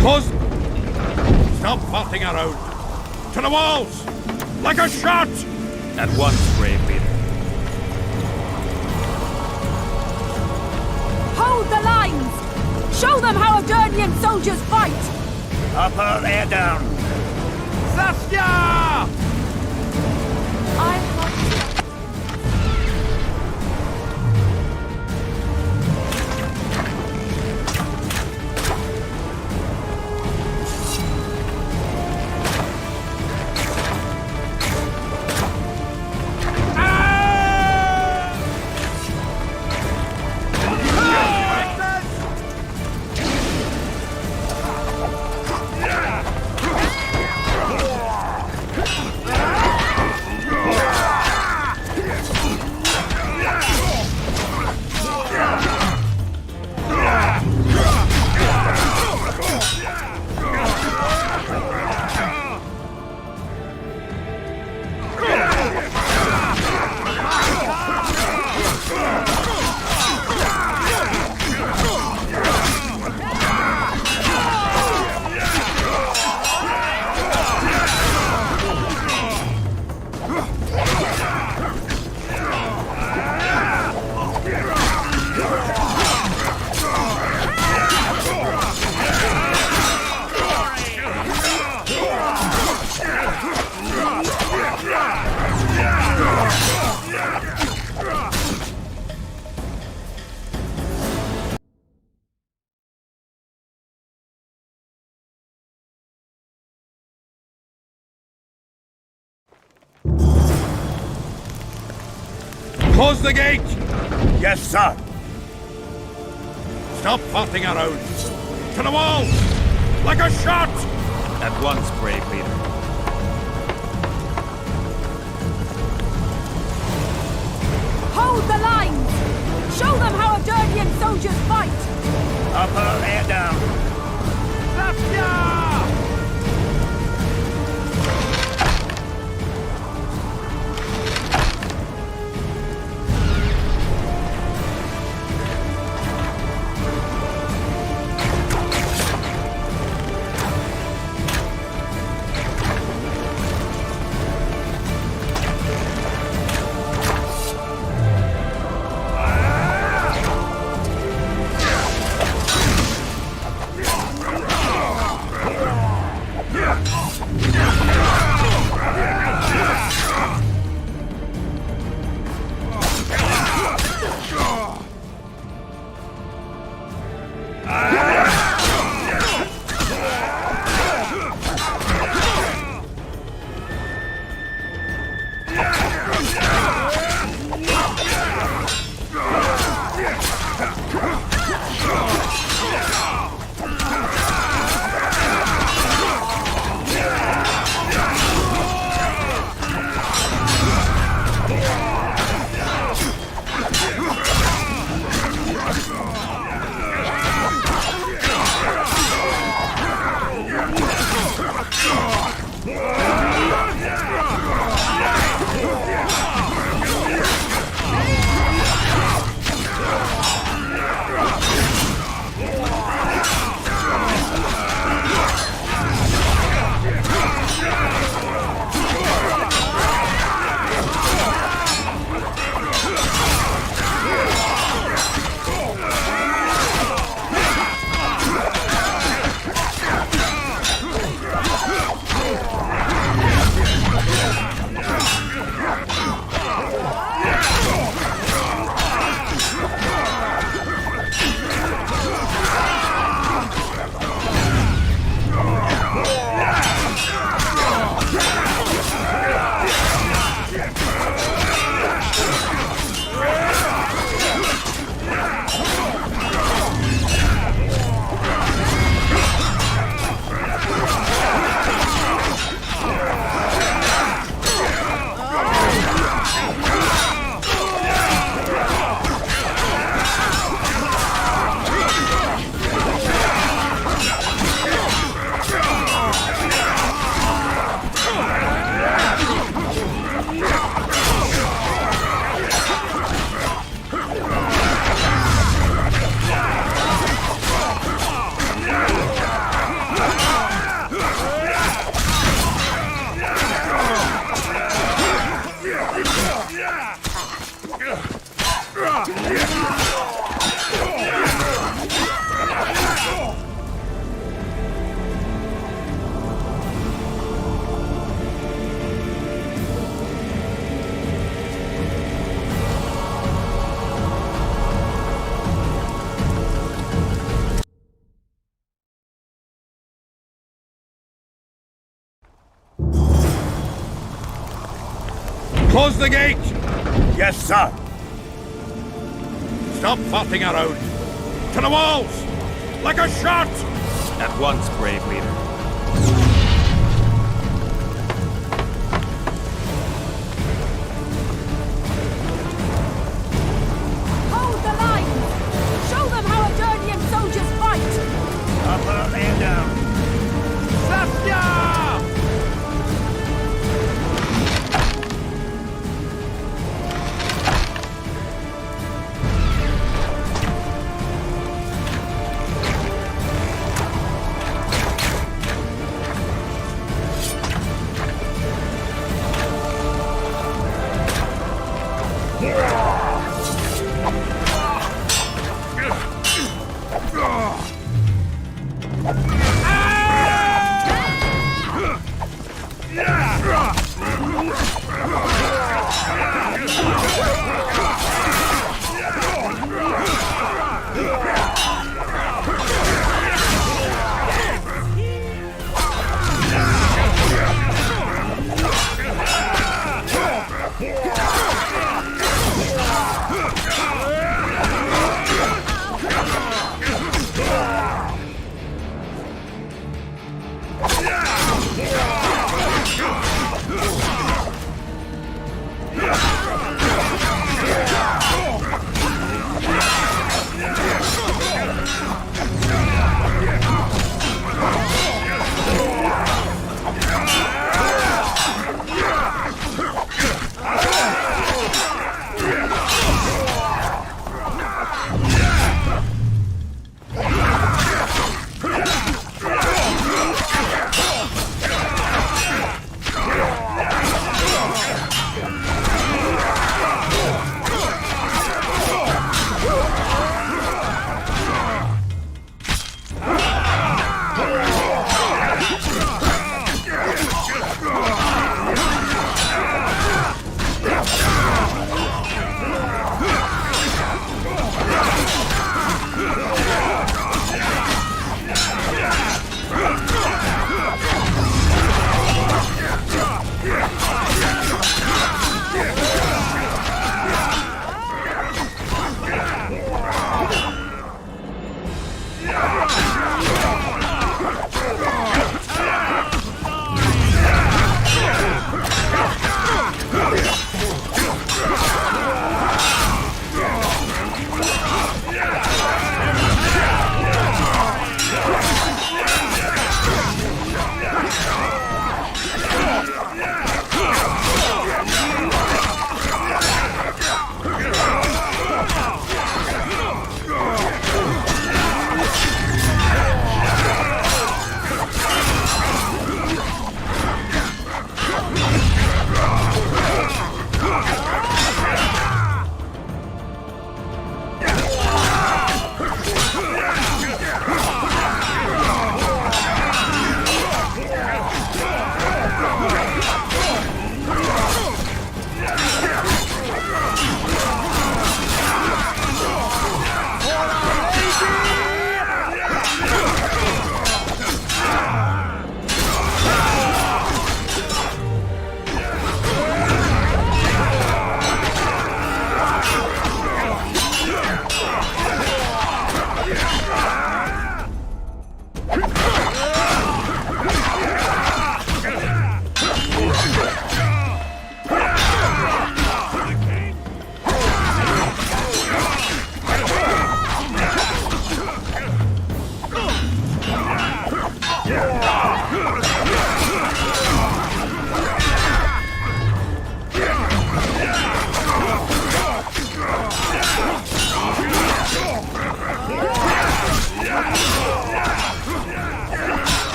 Close! Stop farting around! To the walls! Like a shot! At once, brave leader. Hold the lines! Show them how Avernian soldiers fight! Upper air down. Saskia! I Close the gate! Yes, sir. Stop farting around! To the walls! Like a shot! At once, brave leader. hold the lines! Show them how Avernian soldiers fight! Upper air down. Saskia! Close the gate! Yes, sir. Stop farting around! To the walls! Like a shot! At once, brave leader. Hold the line! Show them how Eternian soldiers fight! Upper and down. Saskia!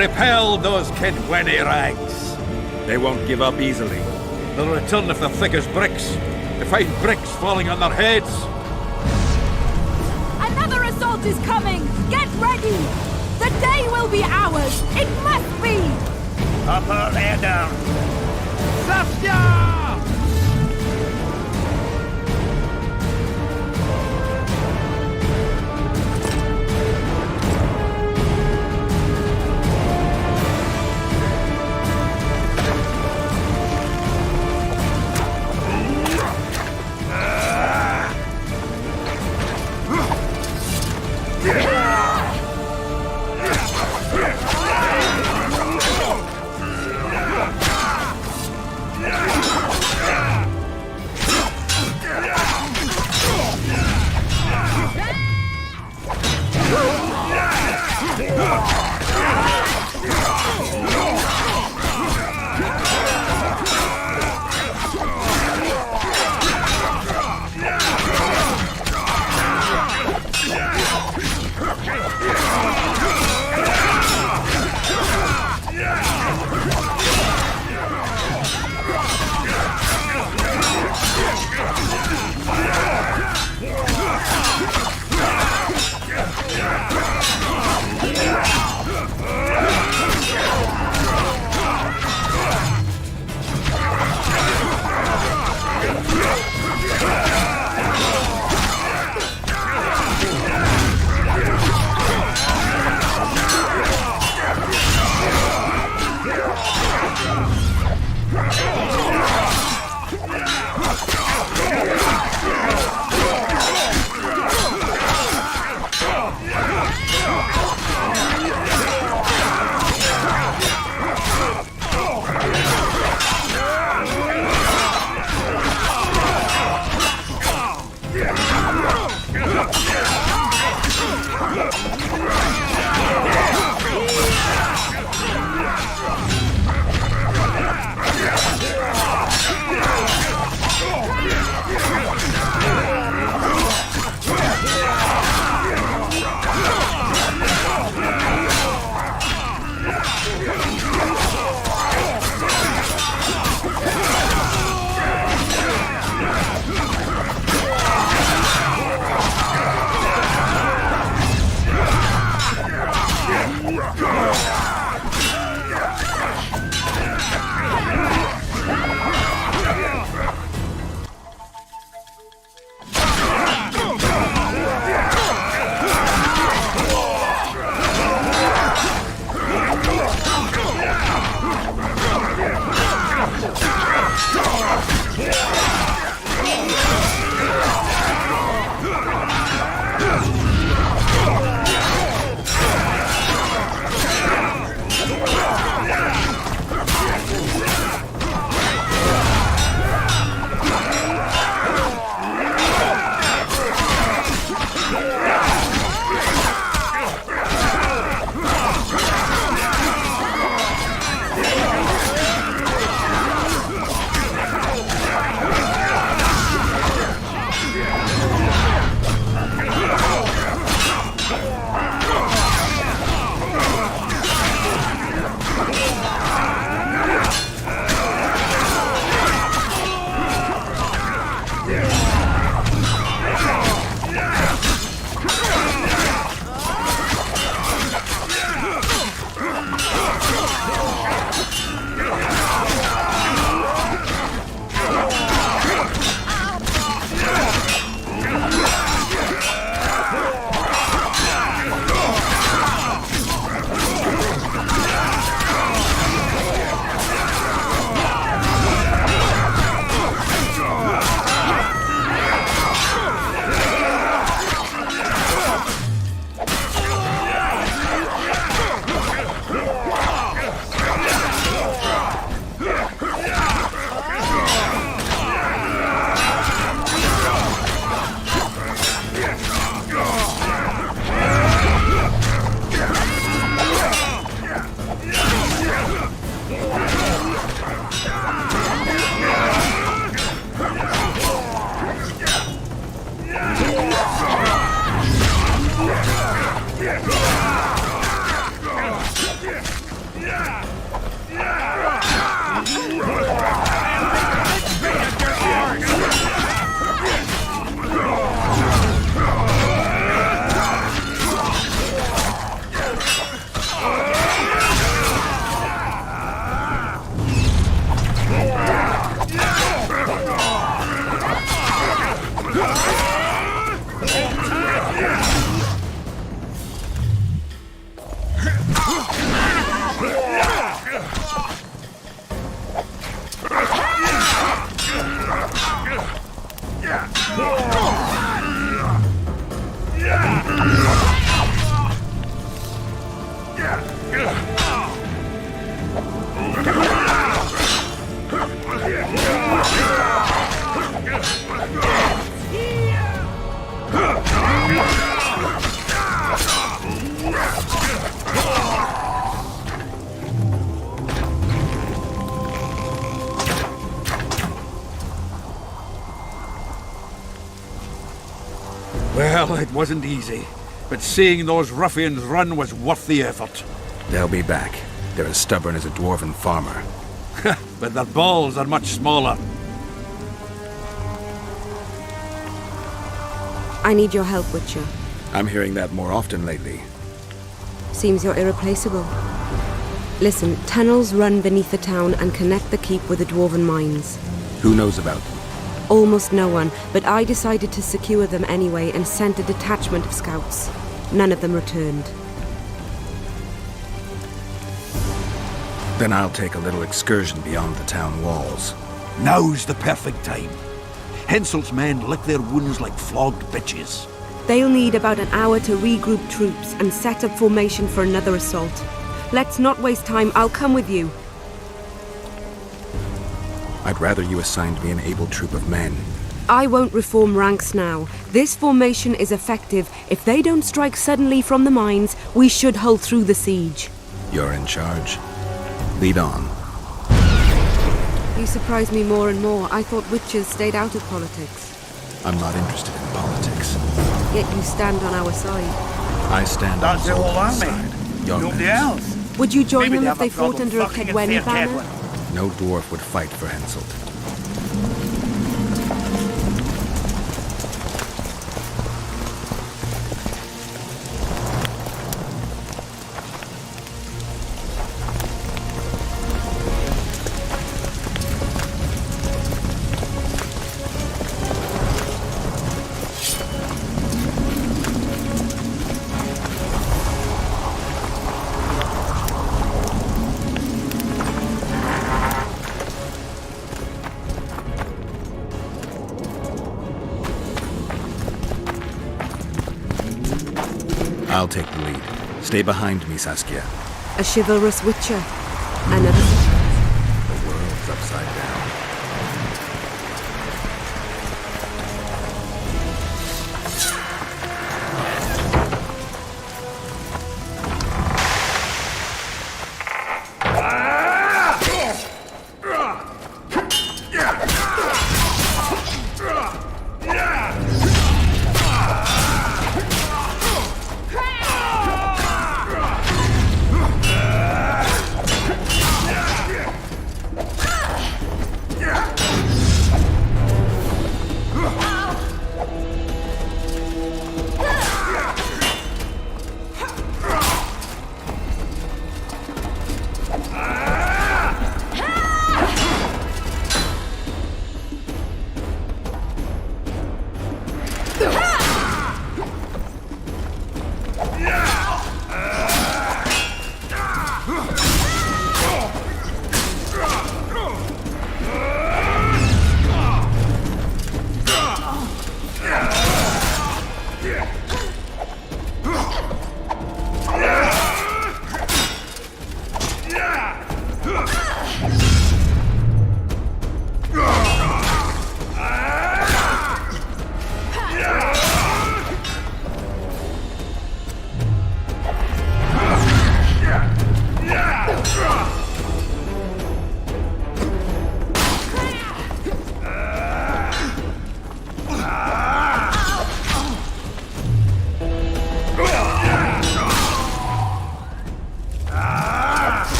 Repel those Kidwenny rags. They won't give up easily. They'll return if they're thick as bricks, to find bricks falling on their heads. Another assault is coming! Get ready! The day will be ours! It must be! Upper and down. Saskia! Well, it wasn't easy, but seeing those ruffians run was worth the effort. They'll be back. They're as stubborn as a dwarven farmer. But their balls are much smaller. I need your help, Witcher. I'm hearing that more often lately. Seems you're irreplaceable. Listen, tunnels run beneath the town and connect the keep with the dwarven mines. Who knows about them? Almost no one, but I decided to secure them anyway and sent a detachment of scouts. None of them returned. Then I'll take a little excursion beyond the town walls. Now's the perfect time. Henselt's men lick their wounds like flogged bitches. They'll need about an hour to regroup troops and set up formation for another assault. Let's not waste time. I'll come with you. I'd rather you assigned me an able troop of men. I won't reform ranks now. This formation is effective. If they don't strike suddenly from the mines, we should hold through the siege. You're in charge. Lead on. You surprise me more and more. I thought witches stayed out of politics. I'm not interested in politics. Yet you stand on our side. I stand on That's the whole Zoltan's army. side. Young Nobody men. else. Would you join Maybe them they if they have a fought problem under a fucking Kedweni fair banner? Kedwen. No dwarf would fight for Henselt. I'll take the lead. Stay behind me, Saskia. A chivalrous witcher. Another surprise. The world's upside down.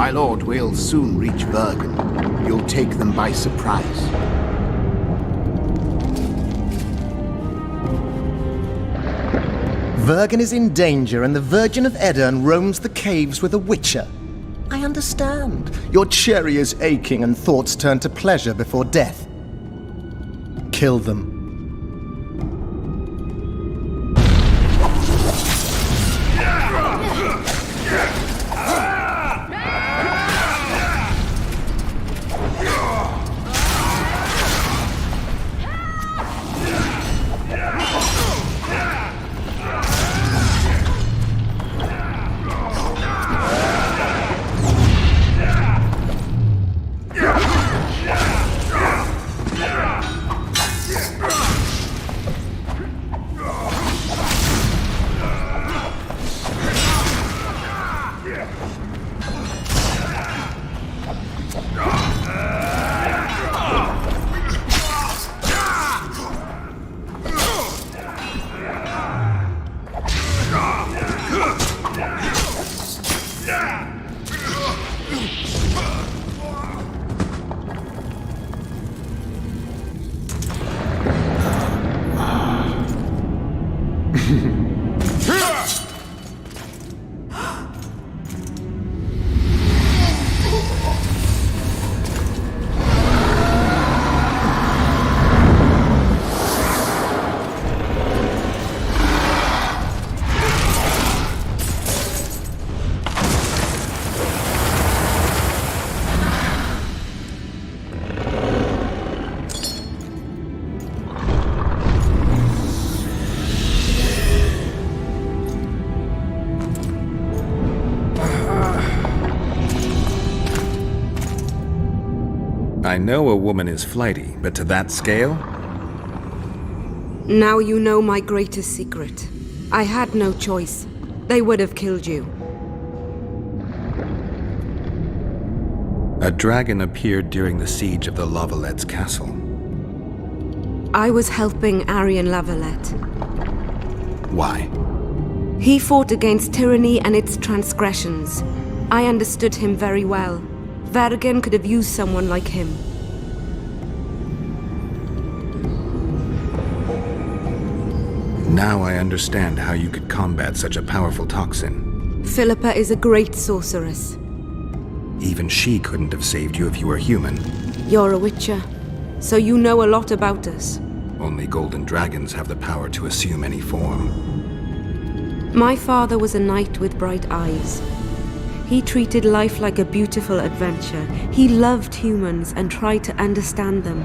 My lord, we'll soon reach Bergen. You'll take them by surprise. Vergen is in danger and the Virgin of Edirn roams the caves with a witcher. I understand. Your cherry is aching and thoughts turn to pleasure before death. Kill them. I know a woman is flighty, but to that scale? Now you know my greatest secret. I had no choice. They would have killed you. A dragon appeared during the siege of the Lavalettes' castle. I was helping Arian Lavalette. Why? He fought against tyranny and its transgressions. I understood him very well. Vergen could have used someone like him. Now I understand how you could combat such a powerful toxin. Philippa is a great sorceress. Even she couldn't have saved you if you were human. You're a witcher, so you know a lot about us. Only golden dragons have the power to assume any form. My father was a knight with bright eyes. He treated life like a beautiful adventure. He loved humans and tried to understand them.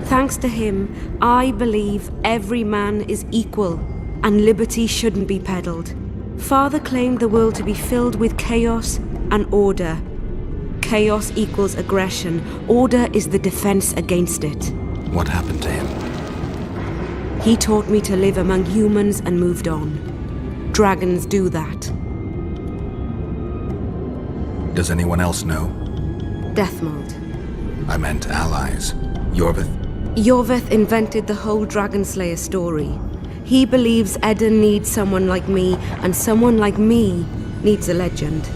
Thanks to him, I believe every man is equal and liberty shouldn't be peddled. Father claimed the world to be filled with chaos and order. Chaos equals aggression. Order is the defense against it. What happened to him? He taught me to live among humans and moved on. Dragons do that. Does anyone else know? Deathmold. I meant allies. Yorvith? Yorvith invented the whole Dragon Slayer story. He believes Eden needs someone like me, and someone like me needs a legend.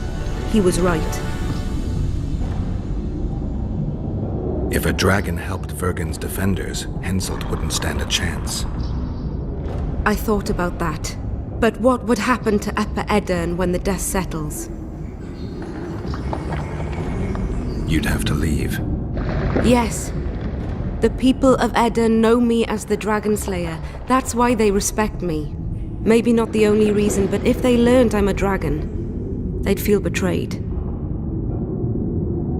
He was right. If a dragon helped Vergen's defenders, Henselt wouldn't stand a chance. I thought about that. But what would happen to Upper Eden when the dust settles? You'd have to leave. Yes. The people of Eden know me as the Dragon Slayer. That's why they respect me. Maybe not the only reason, but if they learned I'm a dragon, they'd feel betrayed.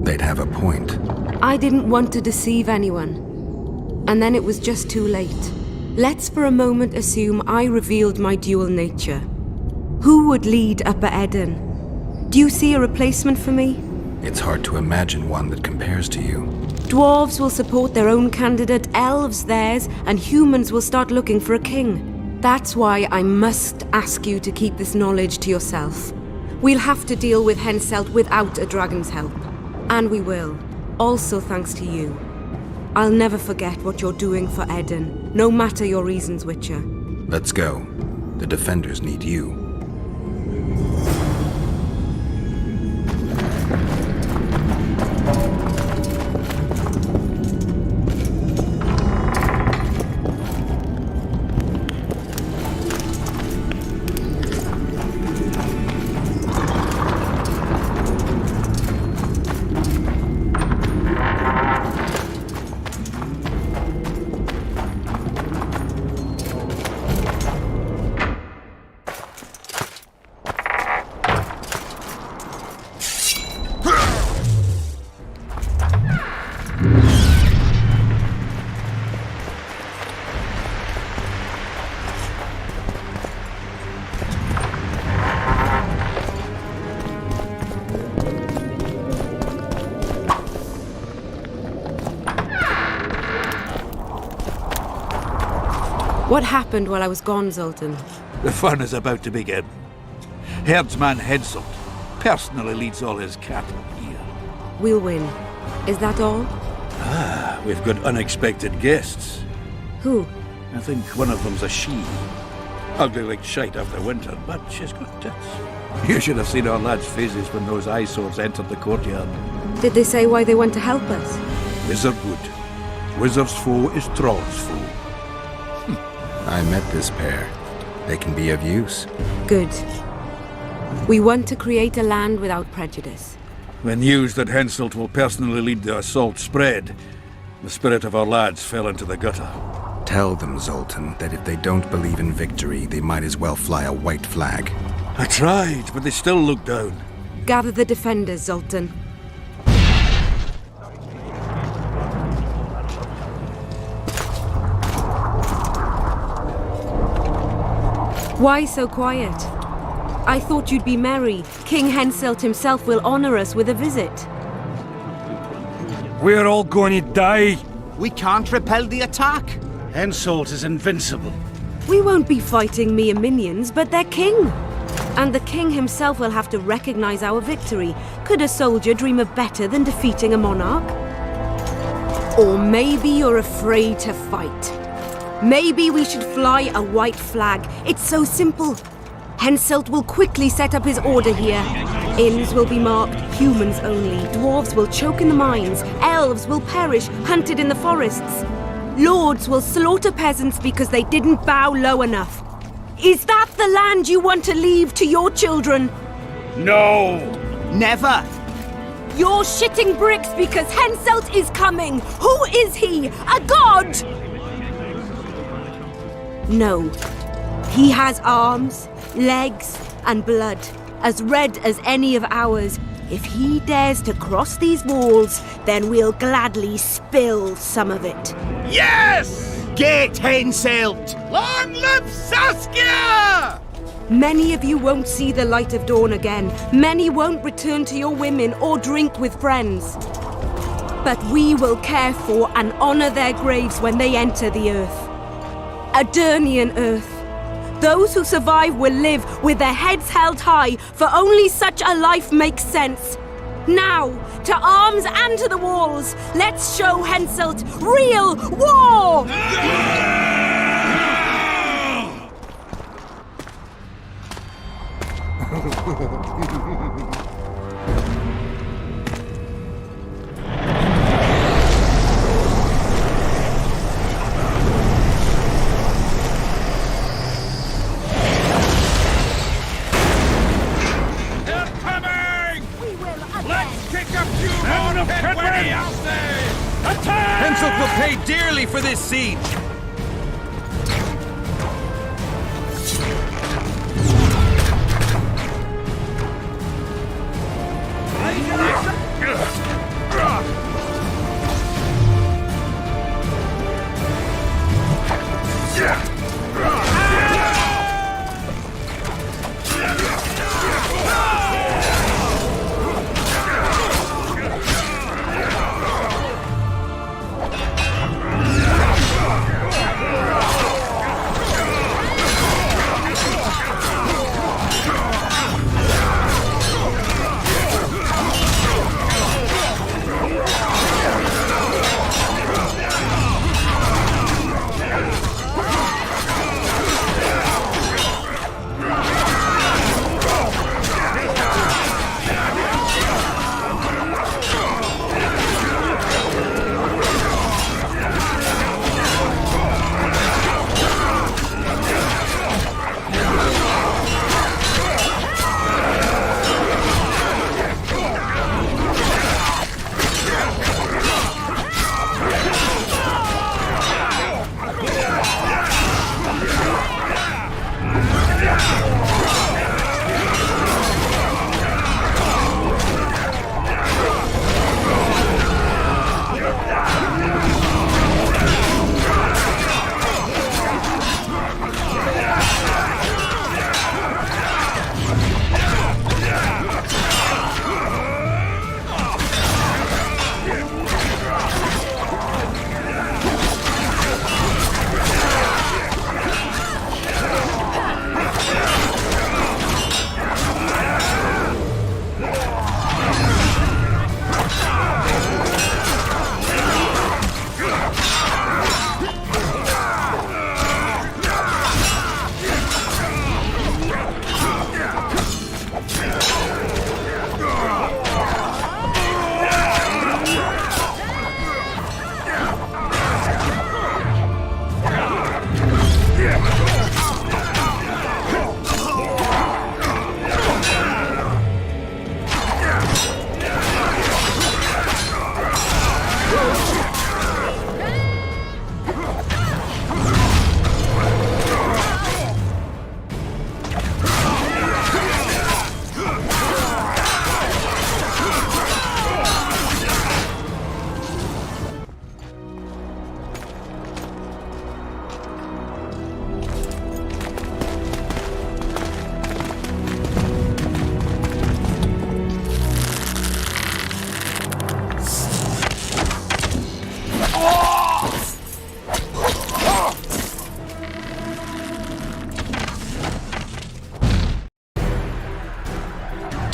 They'd have a point. I didn't want to deceive anyone. And then it was just too late. Let's for a moment assume I revealed my dual nature. Who would lead Upper Eden? Do you see a replacement for me? It's hard to imagine one that compares to you. Dwarves will support their own candidate, elves theirs, and humans will start looking for a king. That's why I must ask you to keep this knowledge to yourself. We'll have to deal with Henselt without a dragon's help. And we will. Also thanks to you. I'll never forget what you're doing for Eden, no matter your reasons, Witcher. Let's go. The defenders need you. What happened while I was gone, Zoltan? The fun is about to begin. Herdsman Henselt personally leads all his cattle here. We'll win. Is that all? We've got unexpected guests. Who? I think one of them's a she. Ugly like shite after winter, but she's got tits. You should have seen our lads' faces when those eyesores entered the courtyard. Did they say why they want to help us? Wizard good. Wizard's foe is Troll's foe. I met this pair. They can be of use. Good. We want to create a land without prejudice. When news that Henselt will personally lead the assault spread, the spirit of our lads fell into the gutter. Tell them, Zoltan, that if they don't believe in victory, they might as well fly a white flag. I tried, but they still look down. Gather the defenders, Zoltan. Why so quiet? I thought you'd be merry. King Henselt himself will honor us with a visit. We're all going to die. We can't repel the attack. Henselt is invincible. We won't be fighting mere minions, but their king. And the king himself will have to recognize our victory. Could a soldier dream of better than defeating a monarch? Or maybe you're afraid to fight. Maybe we should fly a white flag. It's so simple. Henselt will quickly set up his order here. Inns will be marked humans only. Dwarves will choke in the mines. Elves will perish, hunted in the forests. Lords will slaughter peasants because they didn't bow low enough. Is that the land you want to leave to your children? No! Never. You're shitting bricks because Henselt is coming! Who is he? A god! No. He has arms, legs, and blood, as red as any of ours. If he dares to cross these walls, then we'll gladly spill some of it. Yes! Get Henselt! Long live Saskia! Many of you won't see the light of dawn again. Many won't return to your women or drink with friends. But we will care for and honor their graves when they enter the earth. Adernian earth. Those who survive will live with their heads held high, for only such a life makes sense. Now, to arms and to the walls, let's show Henselt real war! Henselt will pay dearly for this siege!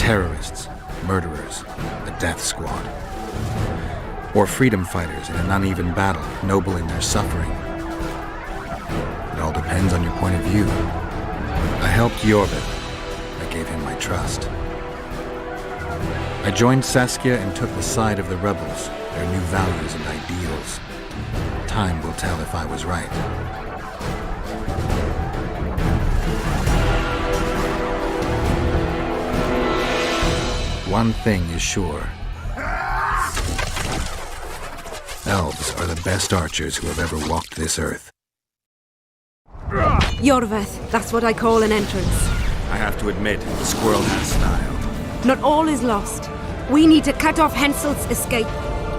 terrorists, murderers, the death squad. Or freedom fighters in an uneven battle, noble in their suffering. It all depends on your point of view. I helped Jorvik. I gave him my trust. I joined Saskia and took the side of the rebels, their new values and ideals. Time will tell if I was right. One thing is sure. Elves are the best archers who have ever walked this earth. Jorveth, that's what I call an entrance. I have to admit, the squirrel has style. Not all is lost. We need to cut off Henselt's escape.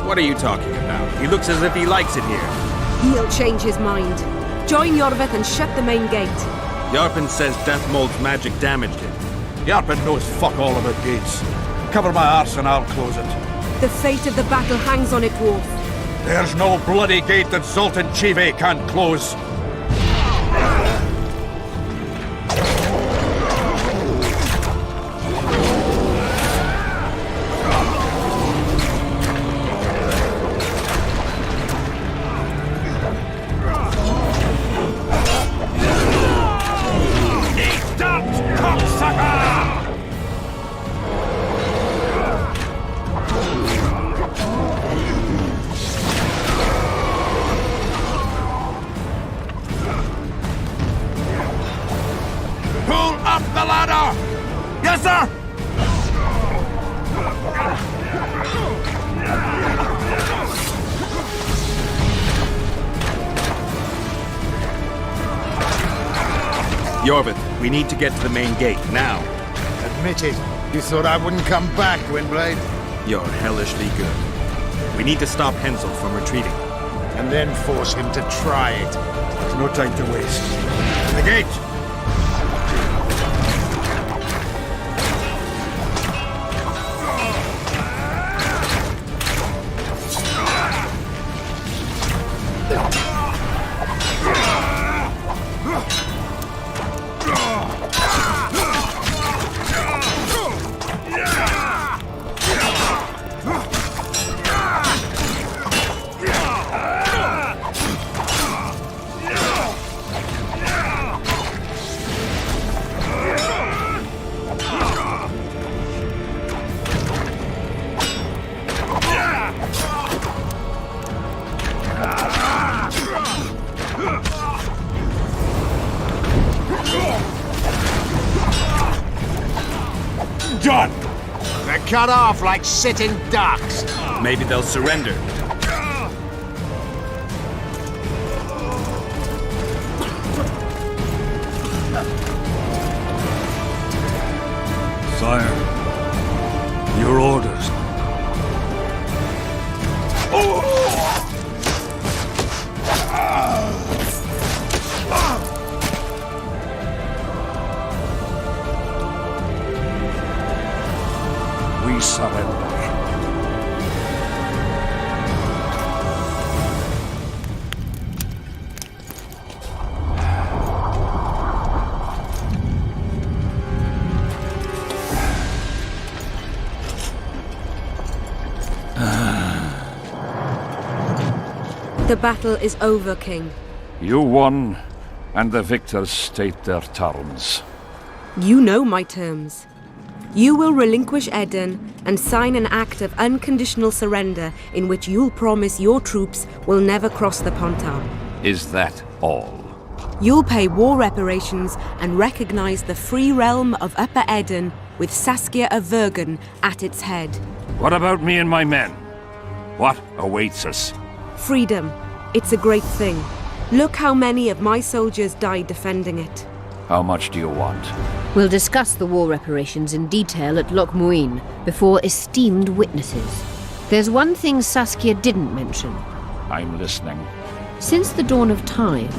What are you talking about? He looks as if he likes it here. He'll change his mind. Join Jorveth and shut the main gate. Yarpen says Deathmold's magic damaged it. Yarpen knows fuck all about gates. Cover my arse and I'll close it. The fate of the battle hangs on it, dwarf. There's no bloody gate that Zoltan Chive can't close. Yes, sir! Jorvik, we need to get to the main gate, now. Admit it. You thought I wouldn't come back, Windblade? You're hellishly good. We need to stop Henselt from retreating. And then force him to try it. There's no time to waste. The gate! Done! They're cut off like sitting ducks. Maybe they'll surrender. Sire, your orders. We surrender. The battle is over, King. You won, and the victors state their terms. You know my terms. You will relinquish Eden and sign an act of unconditional surrender in which you'll promise your troops will never cross the Pontar. Is that all? You'll pay war reparations and recognize the free realm of Upper Eden with Saskia of Vergen at its head. What about me and my men? What awaits us? Freedom. It's a great thing. Look how many of my soldiers died defending it. How much do you want? We'll discuss the war reparations in detail at Loch Muin before esteemed witnesses. There's one thing Saskia didn't mention. I'm listening. Since the dawn of time,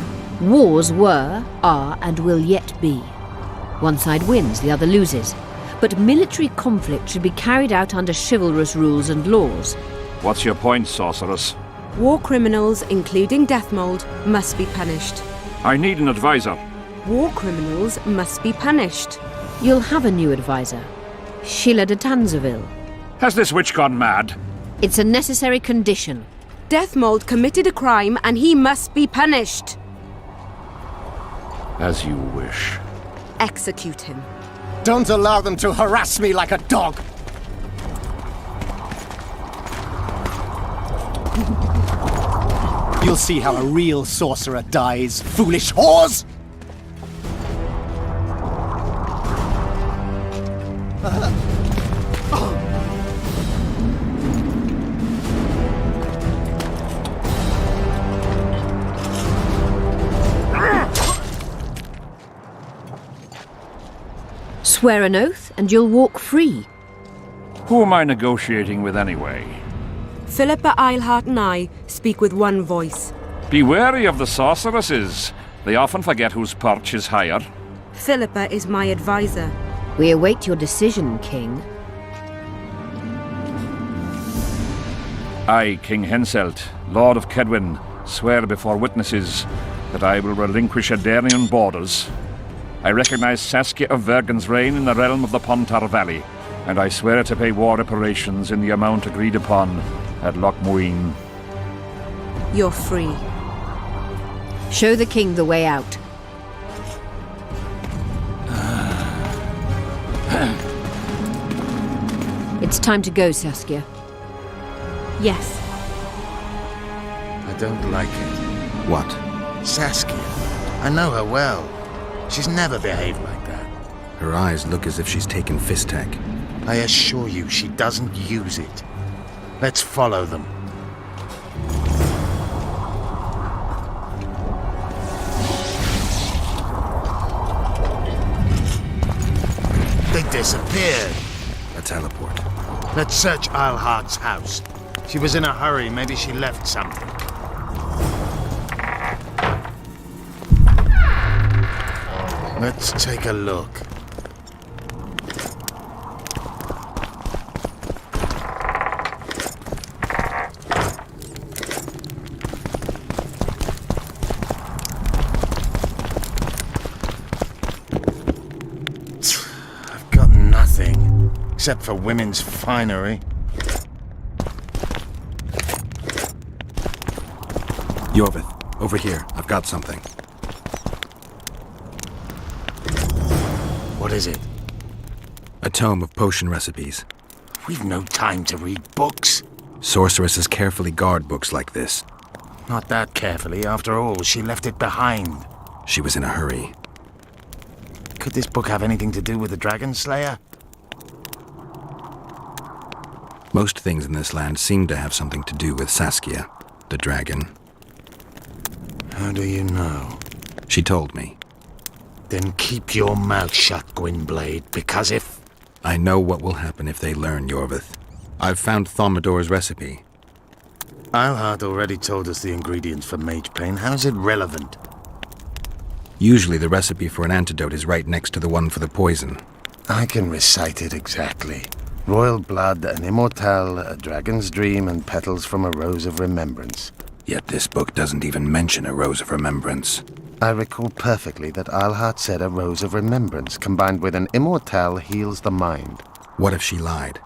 wars were, are, and will yet be. One side wins, the other loses. But military conflict should be carried out under chivalrous rules and laws. What's your point, sorceress? War criminals, including Deathmold, must be punished. I need an advisor. War criminals must be punished. You'll have a new advisor. Sheila de Tanzaville. Has this witch gone mad? It's a necessary condition. Deathmold committed a crime and he must be punished. As you wish. Execute him. Don't allow them to harass me like a dog! You'll see how a real sorcerer dies, foolish whores! Swear an oath and you'll walk free. Who am I negotiating with anyway? Philippa Eilhart and I speak with one voice. Be wary of the sorceresses. They often forget whose perch is higher. Philippa is my advisor. We await your decision, King. I, King Henselt, Lord of Kedwin, swear before witnesses that I will relinquish Adarian borders. I recognize Saskia of Vergen's reign in the realm of the Pontar Valley, and I swear to pay war reparations in the amount agreed upon at Loch Muin. You're free. Show the king the way out. It's time to go, Saskia. Yes. I don't like it. What? Saskia. I know her well. She's never behaved like that. Her eyes look as if she's taken Fistek. I assure you, she doesn't use it. Let's follow them. They disappeared. A teleport. Let's search Eilhart's house. She was in a hurry. Maybe she left something. Let's take a look. I've got nothing, except for women's finery. Yorvith, over here. I've got something. What is it? A tome of potion recipes. We've no time to read books. Sorceresses carefully guard books like this. Not that carefully. After all, she left it behind. She was in a hurry. Could this book have anything to do with the Dragon Slayer? Most things in this land seem to have something to do with Saskia, the dragon. How do you know? She told me. Then keep your mouth shut, Gwynblade, because if... I know what will happen if they learn, Yorvith. I've found Thomidor's recipe. Eilhart already told us the ingredients for mage pain. How's it relevant? Usually the recipe for an antidote is right next to the one for the poison. I can recite it exactly. Royal blood, an immortelle, a dragon's dream, and petals from a rose of remembrance. Yet this book doesn't even mention a rose of remembrance. I recall perfectly that Eilhart said a rose of remembrance combined with an immortelle heals the mind. What if she lied?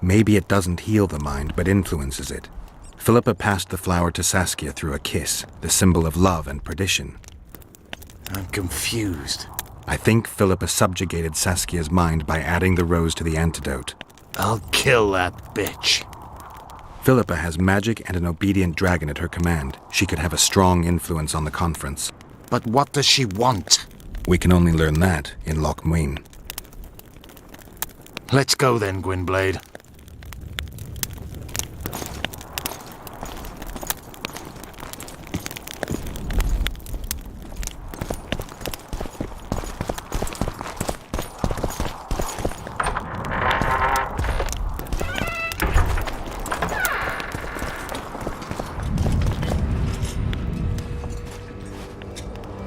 Maybe it doesn't heal the mind, but influences it. Philippa passed the flower to Saskia through a kiss, the symbol of love and perdition. I'm confused. I think Philippa subjugated Saskia's mind by adding the rose to the antidote. I'll kill that bitch. Philippa has magic and an obedient dragon at her command. She could have a strong influence on the conference. But what does she want? We can only learn that in Loch Muin. Let's go then, Gwynblade.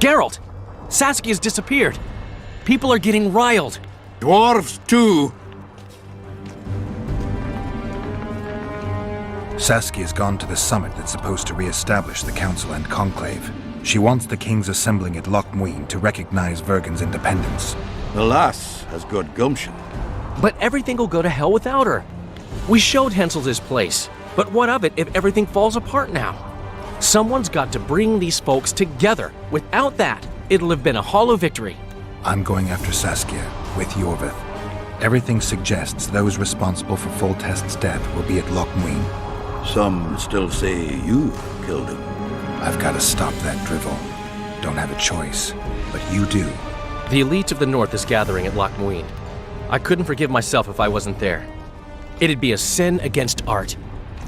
Geralt! Saskia's disappeared. People are getting riled. Dwarves, too. Saskia's gone to the summit that's supposed to re-establish the Council and Conclave. She wants the kings assembling at Loch Muin to recognize Vergen's independence. The lass has good gumption. But everything will go to hell without her. We showed Hensel this place, but what of it if everything falls apart now? Someone's got to bring these folks together. Without that, it'll have been a hollow victory. I'm going after Saskia, with Yorvith. Everything suggests those responsible for Foltest's death will be at Loch Muin. Some still say you killed him. I've got to stop that drivel. Don't have a choice, but you do. The elite of the North is gathering at Loch Muin. I couldn't forgive myself if I wasn't there. It'd be a sin against art.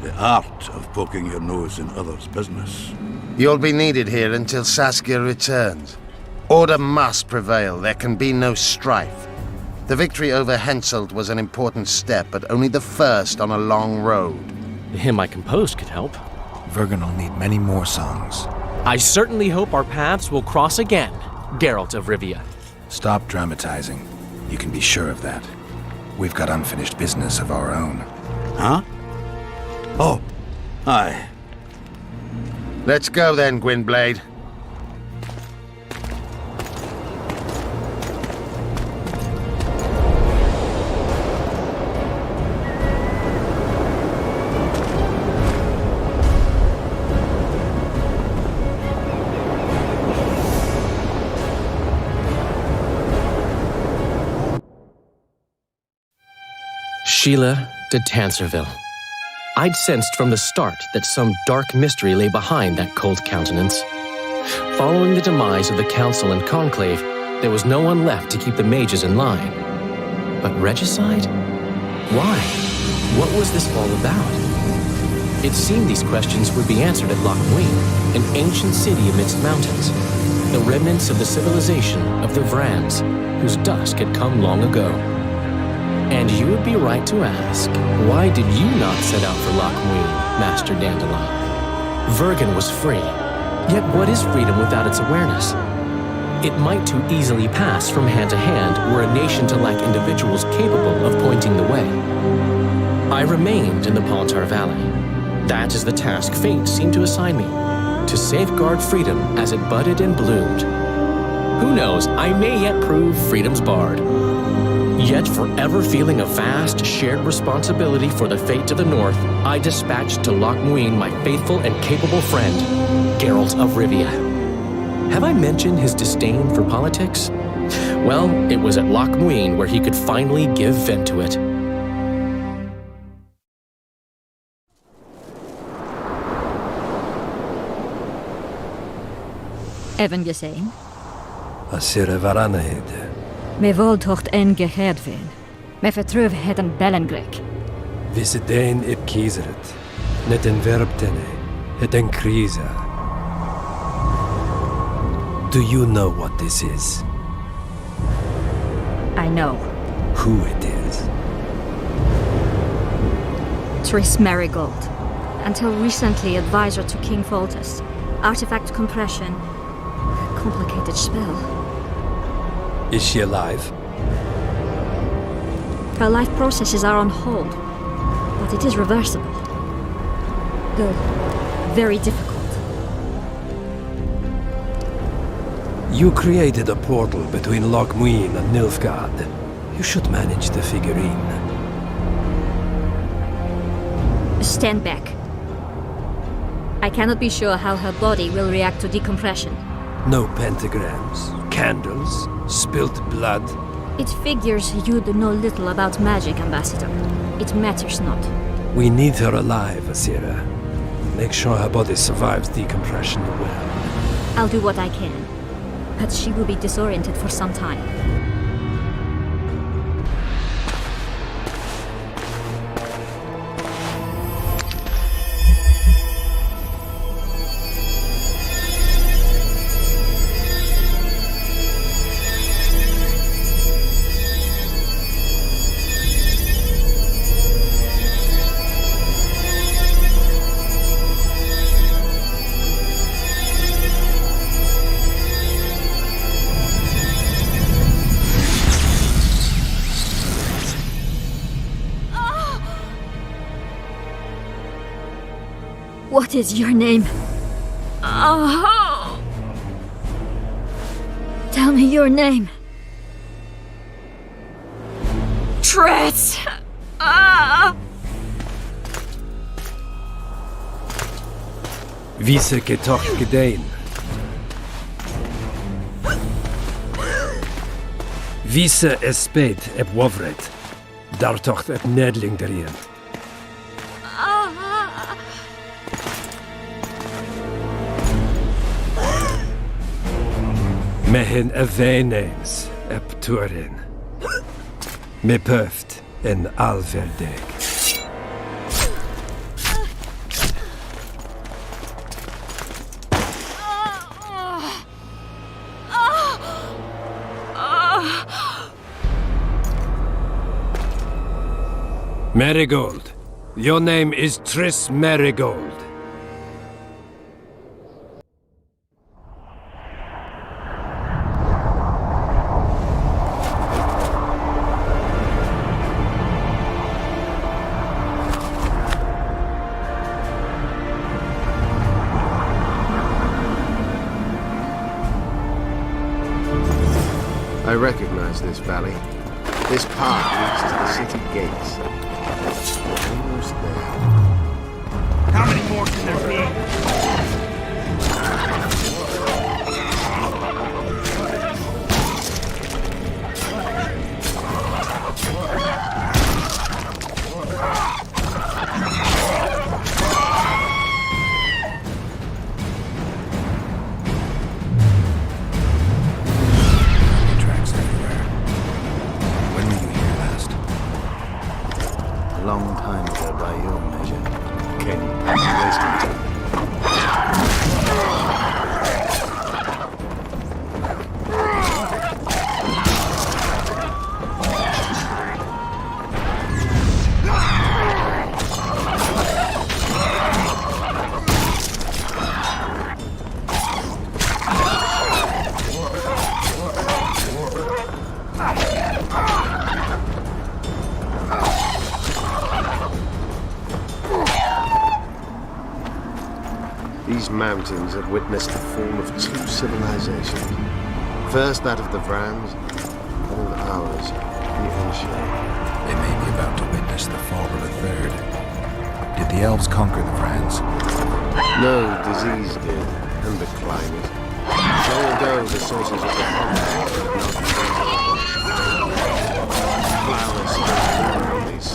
The art of poking your nose in others' business. You'll be needed here until Saskia returns. Order must prevail. There can be no strife. The victory over Henselt was an important step, but only the first on a long road. The hymn I composed could help. Vergen will need many more songs. I certainly hope our paths will cross again, Geralt of Rivia. Stop dramatizing. You can be sure of that. We've got unfinished business of our own. Huh? Oh, aye. Let's go then, Gwynblade. Sheila de Tanserville. I'd sensed from the start that some dark mystery lay behind that cold countenance. Following the demise of the Council and Conclave, there was no one left to keep the mages in line. But regicide? Why? What was this all about? It seemed these questions would be answered at Loch Muin, an ancient city amidst mountains, the remnants of the civilization of the Vrans, whose dusk had come long ago. And you would be right to ask, why did you not set out for Loch Muin, Master Dandelion? Vergen was free. Yet what is freedom without its awareness? It might too easily pass from hand to hand were a nation to lack individuals capable of pointing the way. I remained in the Pontar Valley. That is the task fate seemed to assign me, to safeguard freedom as it budded and bloomed. Who knows, I may yet prove freedom's bard. Yet forever feeling a vast, shared responsibility for the fate of the North, I dispatched to Loch Muin my faithful and capable friend, Geralt of Rivia. Have I mentioned his disdain for politics? Well, it was at Loch Muin where he could finally give vent to it. Even gesehen? Asira varanheid. Me vald tocht en gehedvin. Me vertruv het en bellenglek. Visidein ib kieseret. Net en verbtene. Het en krisa. Do you know what this is? I know. Who it is? Triss Marigold. Until recently advisor to King Foltest. Artifact compression. Complicated spell. Is she alive? Her life processes are on hold, but it is reversible. Though very difficult. You created a portal between Loch Muin and Nilfgaard. You should manage the figurine. Stand back. I cannot be sure how her body will react to decompression. No pentagrams, candles, spilt blood. It figures you do know little about magic, Ambassador. It matters not. We need her alive, Asira. Make sure her body survives decompression well. I'll do what I can, but she will be disoriented for some time. What is your name? Oh. Tell me your name. Tret! Ah! Vise getoch gedein. Vise espeit eb wovret. Dartocht eb nedling derien. Mehen eveneens eb turin. Me pøft en alverdeg. Marigold. Your name is Triss Marigold. I recognize this valley. This path leads to the city gates. Almost there. How many more can there be? Tracks everywhere. When were you here last? A long time ago by your measure. King, wasting time. These mountains have witnessed the fall of two civilizations. First that of the Vrans, then of ours, the Ancient. They may be about to witness the fall of a third. Did the elves conquer the Vrans? No, disease did, and the climate. Long ago, the sources of the continent could not be flowers still on these.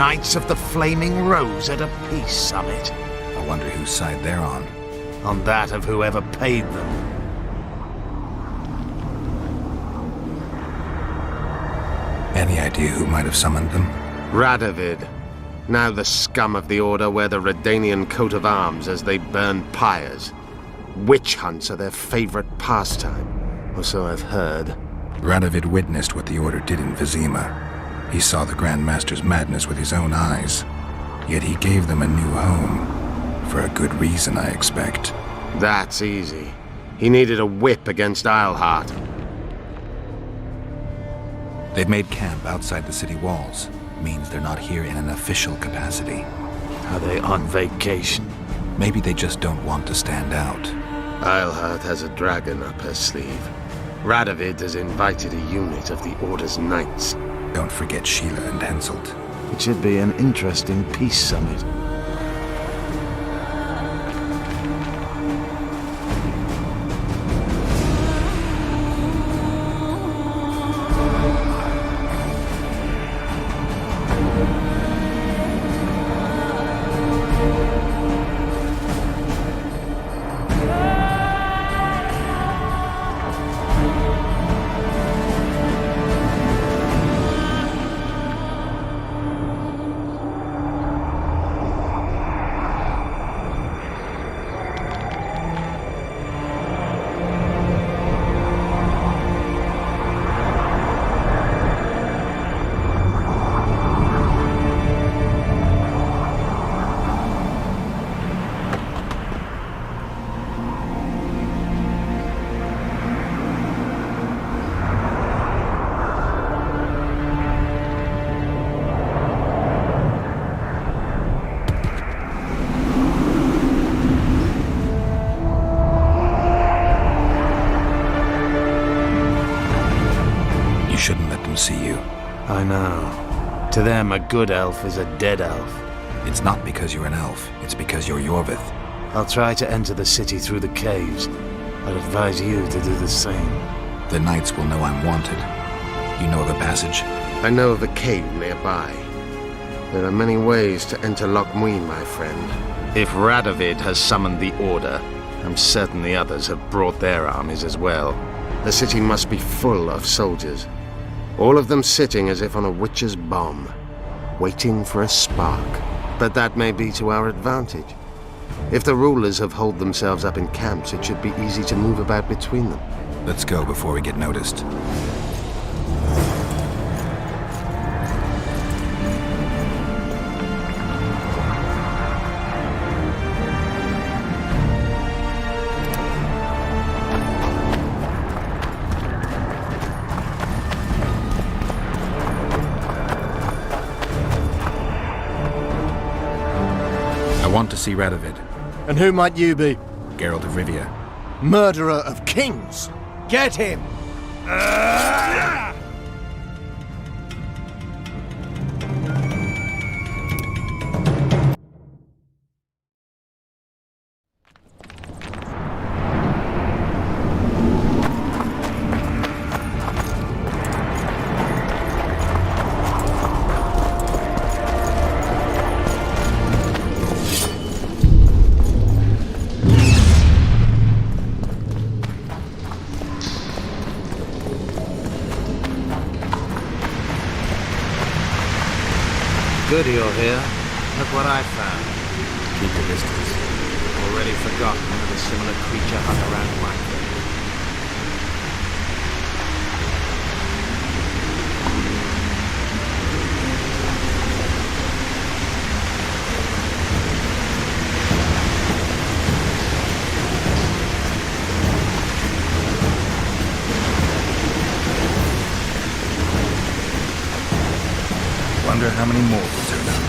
Knights of the Flaming Rose at a peace summit. I wonder whose side they're on. On that of whoever paid them. Any idea who might have summoned them? Radovid. Now the scum of the Order wear the Redanian coat of arms as they burn pyres. Witch hunts are their favorite pastime, or so I've heard. Radovid witnessed what the Order did in Vizima. He saw the Grand Master's madness with his own eyes. Yet he gave them a new home. For a good reason, I expect. That's easy. He needed a whip against Isleheart. They've made camp outside the city walls. Means they're not here in an official capacity. Are they on vacation? Maybe they just don't want to stand out. Isleheart has a dragon up her sleeve. Radovid has invited a unit of the Order's knights. Don't forget Sheila and Henselt. It should be an interesting peace summit. See you. I know. To them, a good elf is a dead elf. It's not because you're an elf. It's because you're Yorvith. I'll try to enter the city through the caves. I'd advise you to do the same. The knights will know I'm wanted. You know the passage? I know of a cave nearby. There are many ways to enter Loch Muin, my friend. If Radovid has summoned the Order, I'm certain the others have brought their armies as well. The city must be full of soldiers. All of them sitting as if on a witch's bomb, waiting for a spark. But that may be to our advantage. If the rulers have holed themselves up in camps, it should be easy to move about between them. Let's go before we get noticed. I want to see Radovid. And who might you be? Geralt of Rivia. Murderer of kings! Get him! Good you're here. Look what I found. Keep the distance. Already forgotten that a similar creature hung around my place. Wonder how many more will turn up.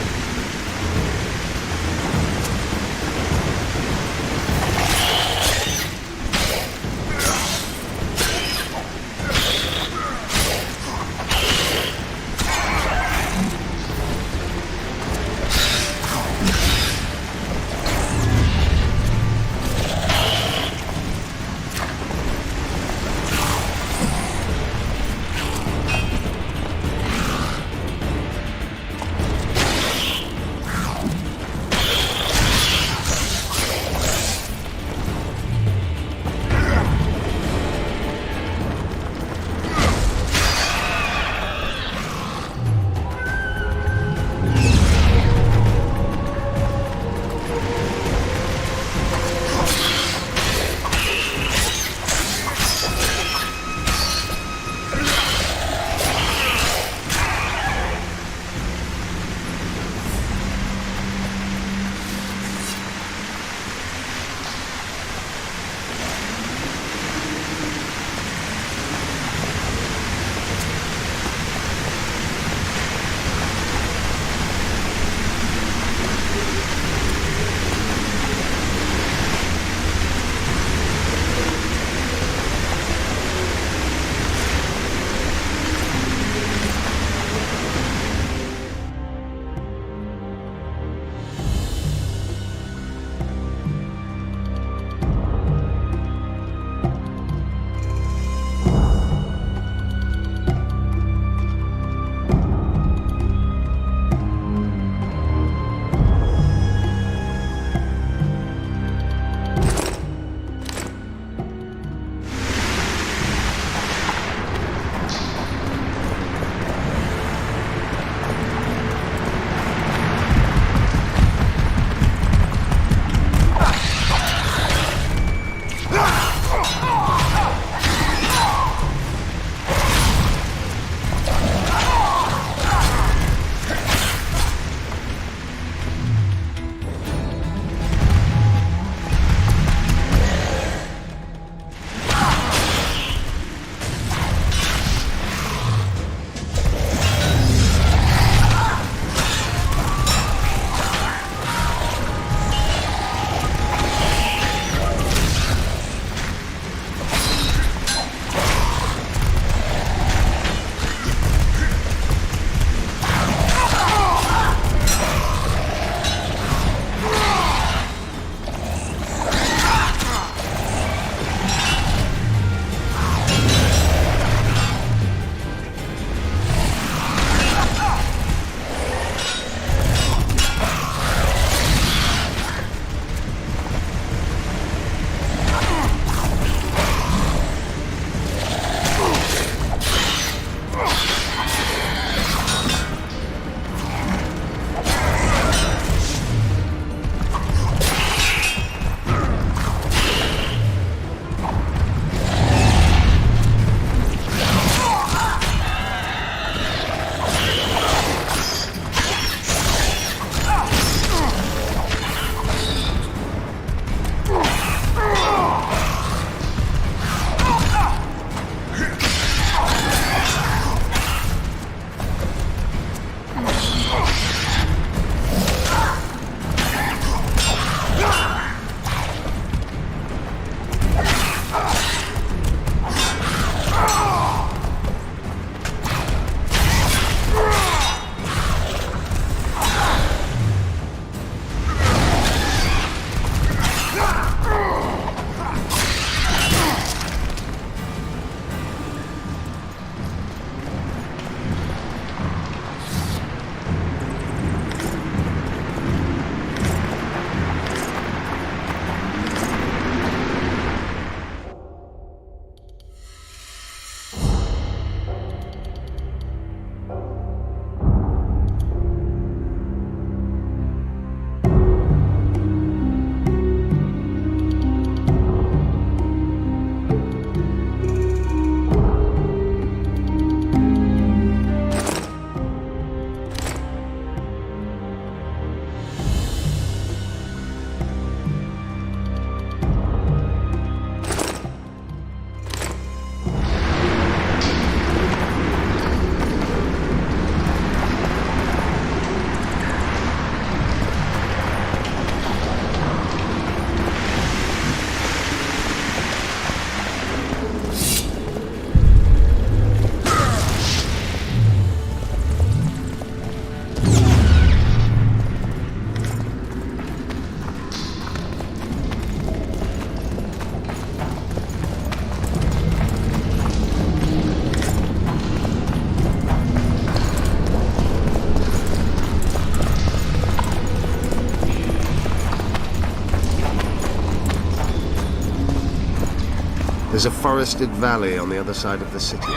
There's a forested valley on the other side of the city,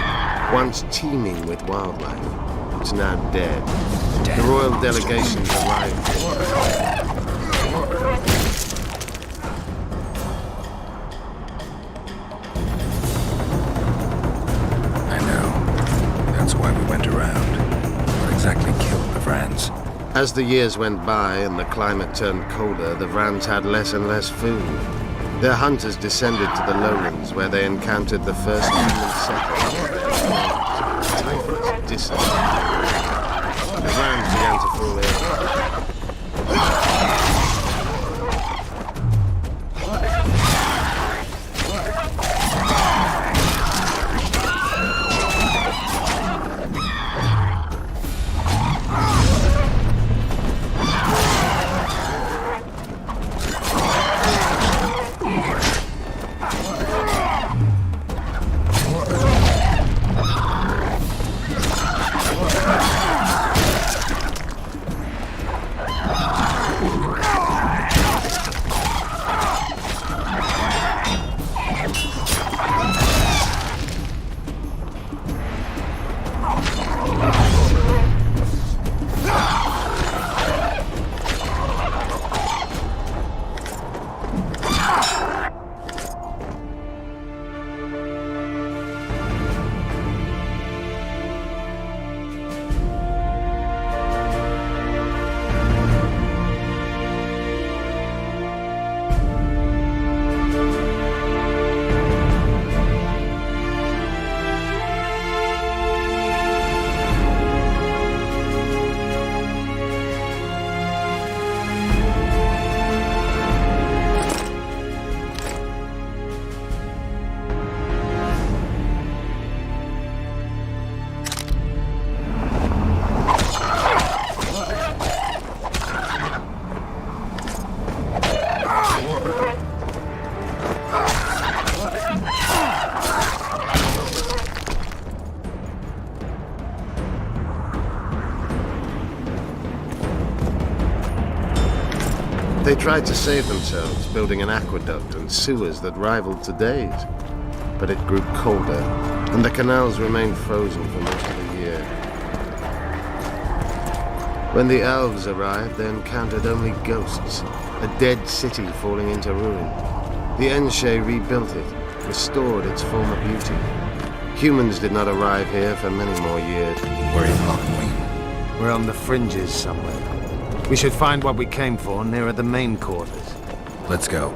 once teeming with wildlife. It's now dead. The royal delegations arrived here. Exactly killed the Vrans. As the years went by and the climate turned colder, the Vrans had less and less food. Their hunters descended to the lowlands where they encountered the first human settlers. Time for it to dissipate. The Vrans began to fall ill. They tried to save themselves, building an aqueduct and sewers that rivaled today's. But it grew colder, and the canals remained frozen for most of the year. When the elves arrived, they encountered only ghosts, a dead city falling into ruin. The Enshe rebuilt it, restored its former beauty. Humans did not arrive here for many more years. We're in Lockmuir. We're on the fringes somewhere. We should find what we came for nearer the main quarters. Let's go.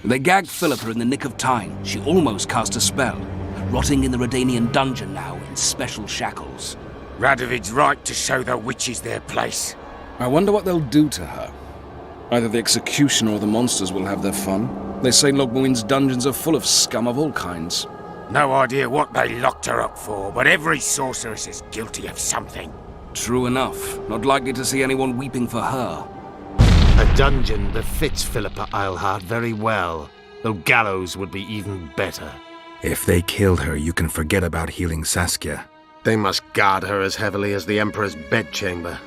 They gagged Philippa in the nick of time. She almost cast a spell, rotting in the Redanian dungeon now in special shackles. Radovid's right to show the witches their place. I wonder what they'll do to her. Either the executioner or the monsters will have their fun. They say Logmuin's dungeons are full of scum of all kinds. No idea what they locked her up for, but every sorceress is guilty of something. True enough. Not likely to see anyone weeping for her. A dungeon befits Philippa Eilhart very well, though gallows would be even better. If they killed her, you can forget about healing Saskia. They must guard her as heavily as the Emperor's bedchamber.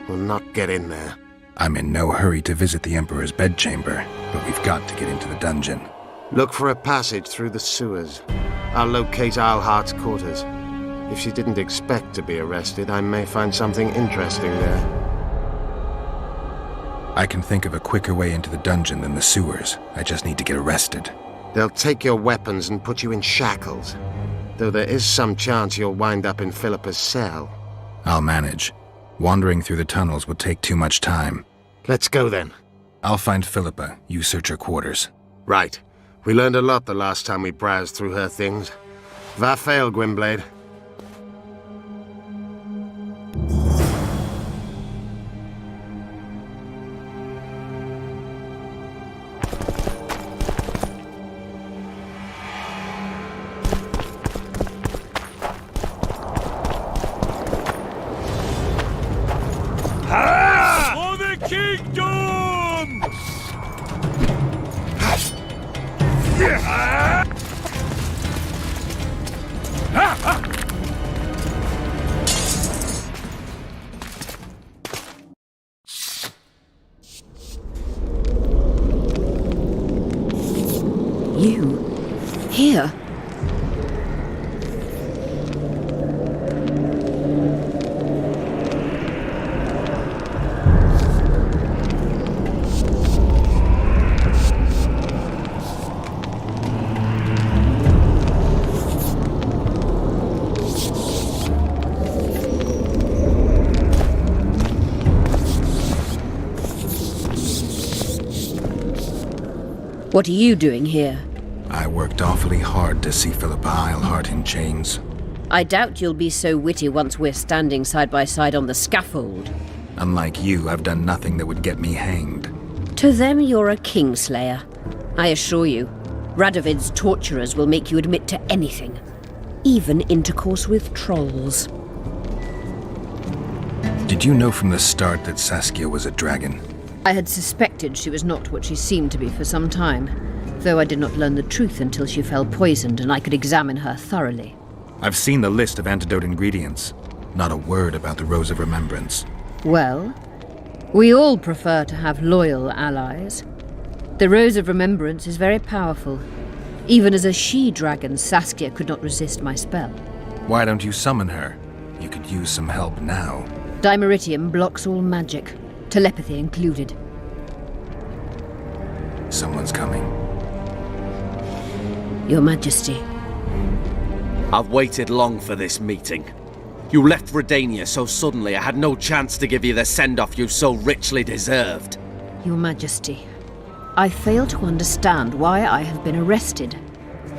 We'll not get in there. I'm in no hurry to visit the Emperor's bedchamber, but we've got to get into the dungeon. Look for a passage through the sewers. I'll locate Eilhart's quarters. If she didn't expect to be arrested, I may find something interesting there. I can think of a quicker way into the dungeon than the sewers. I just need to get arrested. They'll take your weapons and put you in shackles. Though there is some chance you'll wind up in Philippa's cell. I'll manage. Wandering through the tunnels would take too much time. Let's go then. I'll find Philippa. You search her quarters. Right. We learned a lot the last time we browsed through her things. Va fail, Gwynblade. For the kingdom! You? Here? What are you doing here? I worked awfully hard to see Philippa Eilhart in chains. I doubt you'll be so witty once we're standing side by side on the scaffold. Unlike you, I've done nothing that would get me hanged. To them, you're a kingslayer. I assure you, Radovid's torturers will make you admit to anything. Even intercourse with trolls. Did you know from the start that Saskia was a dragon? I had suspected she was not what she seemed to be for some time, though I did not learn the truth until she fell poisoned and I could examine her thoroughly. I've seen the list of antidote ingredients. Not a word about the Rose of Remembrance. Well, we all prefer to have loyal allies. The Rose of Remembrance is very powerful. Even as a she-dragon, Saskia could not resist my spell. Why don't you summon her? You could use some help now. Dimeritium blocks all magic, telepathy included. Someone's coming. Your Majesty. I've waited long for this meeting. You left Redania so suddenly I had no chance to give you the send-off you so richly deserved. Your Majesty, I fail to understand why I have been arrested.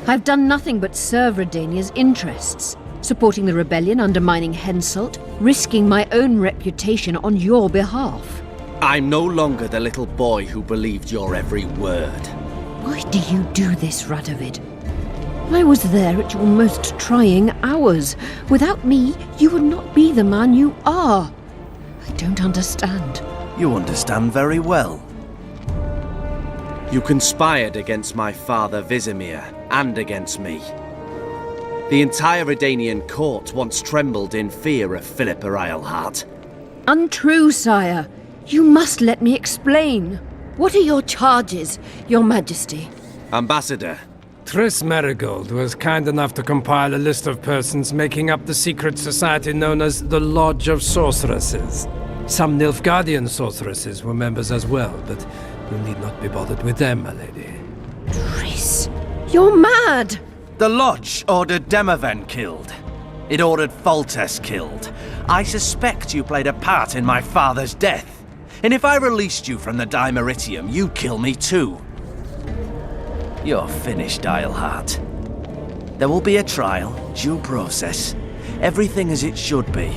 I've done nothing but serve Redania's interests, supporting the rebellion, undermining Henselt, risking my own reputation on your behalf. I'm no longer the little boy who believed your every word. Why do you do this, Radovid? I was there at your most trying hours. Without me, you would not be the man you are. I don't understand. You understand very well. You conspired against my father Vizimir, and against me. The entire Redanian court once trembled in fear of Philippa Eilhart. Untrue, sire. You must let me explain. What are your charges, Your Majesty? Ambassador. Triss Marigold was kind enough to compile a list of persons making up the secret society known as the Lodge of Sorceresses. Some Nilfgaardian sorceresses were members as well, but you need not be bothered with them, my lady. Triss, you're mad! The Lodge ordered Demaven killed. It ordered Foltest killed. I suspect you played a part in my father's death. And if I released you from the Dimeritium, you'd kill me too. You're finished, Islehart. There will be a trial, due process, everything as it should be.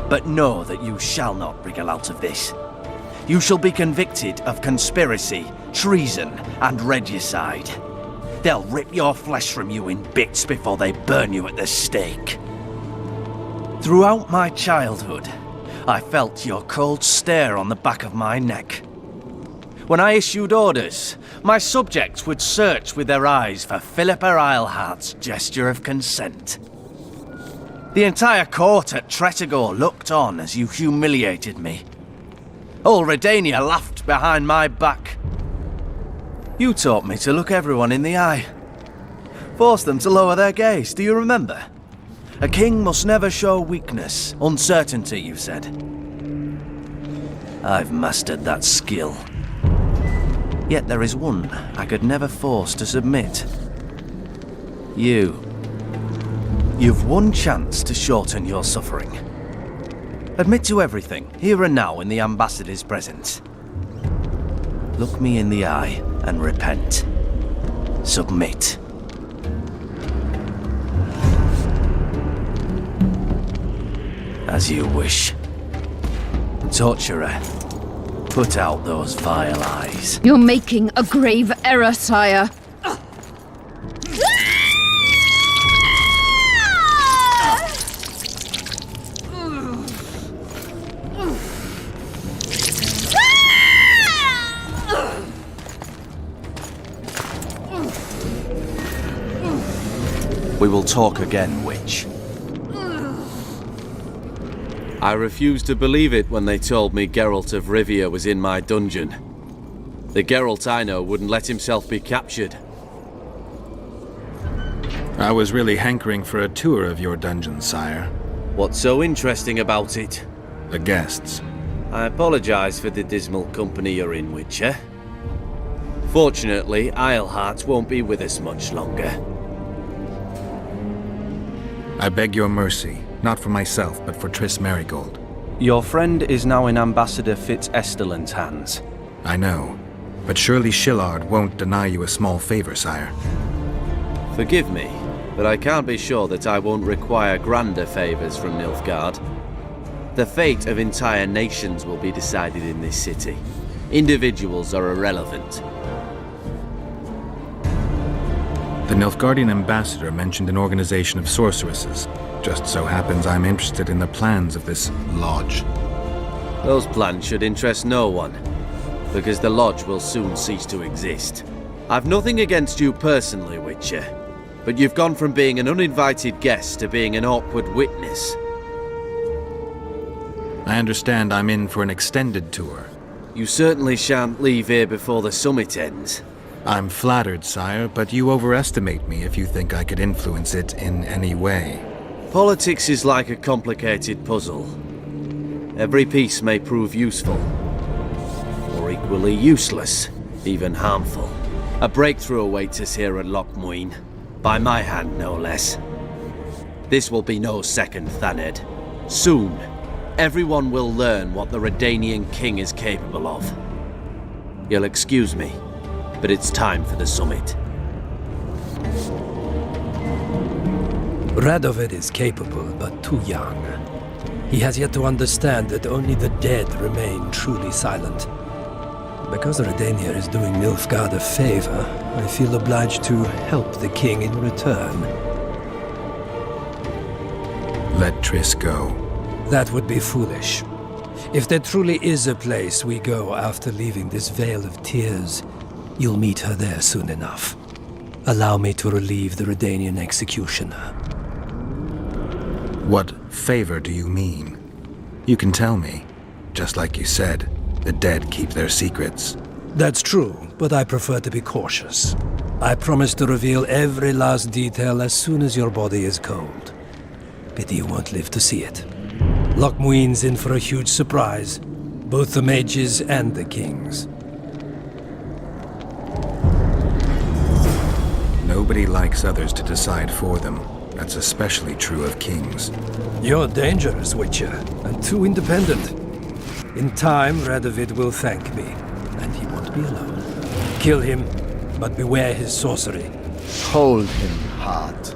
But know that you shall not wriggle out of this. You shall be convicted of conspiracy, treason, and regicide. They'll rip your flesh from you in bits before they burn you at the stake. Throughout my childhood, I felt your cold stare on the back of my neck. When I issued orders, my subjects would search with their eyes for Philippa Islehart's gesture of consent. The entire court at Tretogor looked on as you humiliated me. All Redania laughed behind my back. You taught me to look everyone in the eye. Forced them to lower their gaze, do you remember? A king must never show weakness, uncertainty, you said. I've mastered that skill. Yet there is one I could never force to submit. You. You've one chance to shorten your suffering. Admit to everything, here and now in the ambassador's presence. Look me in the eye and repent. Submit. As you wish. Torturer, put out those vile eyes. You're making a grave error, sire. We will talk again, witch. I refused to believe it when they told me Geralt of Rivia was in my dungeon. The Geralt I know wouldn't let himself be captured. I was really hankering for a tour of your dungeon, sire. What's so interesting about it? The guests. I apologize for the dismal company you're in, Witcher. Fortunately, Islehart won't be with us much longer. I beg your mercy, not for myself, but for Triss Merigold. Your friend is now in Ambassador Fitz-Estelin's hands. I know, but surely Shillard won't deny you a small favor, sire. Forgive me, but I can't be sure that I won't require grander favors from Nilfgaard. The fate of entire nations will be decided in this city. Individuals are irrelevant. The Nilfgaardian ambassador mentioned an organization of sorceresses. Just so happens I'm interested in the plans of this lodge. Those plans should interest no one, because the lodge will soon cease to exist. I've nothing against you personally, Witcher, but you've gone from being an uninvited guest to being an awkward witness. I understand I'm in for an extended tour. You certainly shan't leave here before the summit ends. I'm flattered, sire, but you overestimate me if you think I could influence it in any way. Politics is like a complicated puzzle. Every piece may prove useful, or equally useless, even harmful. A breakthrough awaits us here at Loch Muin, by my hand no less. This will be no second Thaned. Soon, everyone will learn what the Redanian king is capable of. You'll excuse me, but it's time for the summit. Radovid is capable, but too young. He has yet to understand that only the dead remain truly silent. Because Redania is doing Nilfgaard a favor, I feel obliged to help the king in return. Let Triss go. That would be foolish. If there truly is a place we go after leaving this Vale of Tears, you'll meet her there soon enough. Allow me to relieve the Redanian executioner. What favor do you mean? You can tell me. Just like you said, the dead keep their secrets. That's true, but I prefer to be cautious. I promise to reveal every last detail as soon as your body is cold. Pity you won't live to see it. Loch Muin's in for a huge surprise, both the mages and the kings. Nobody likes others to decide for them. That's especially true of kings. You're dangerous, Witcher, and too independent. In time, Radovid will thank me, and he won't be alone. Kill him, but beware his sorcery. Hold him, heart.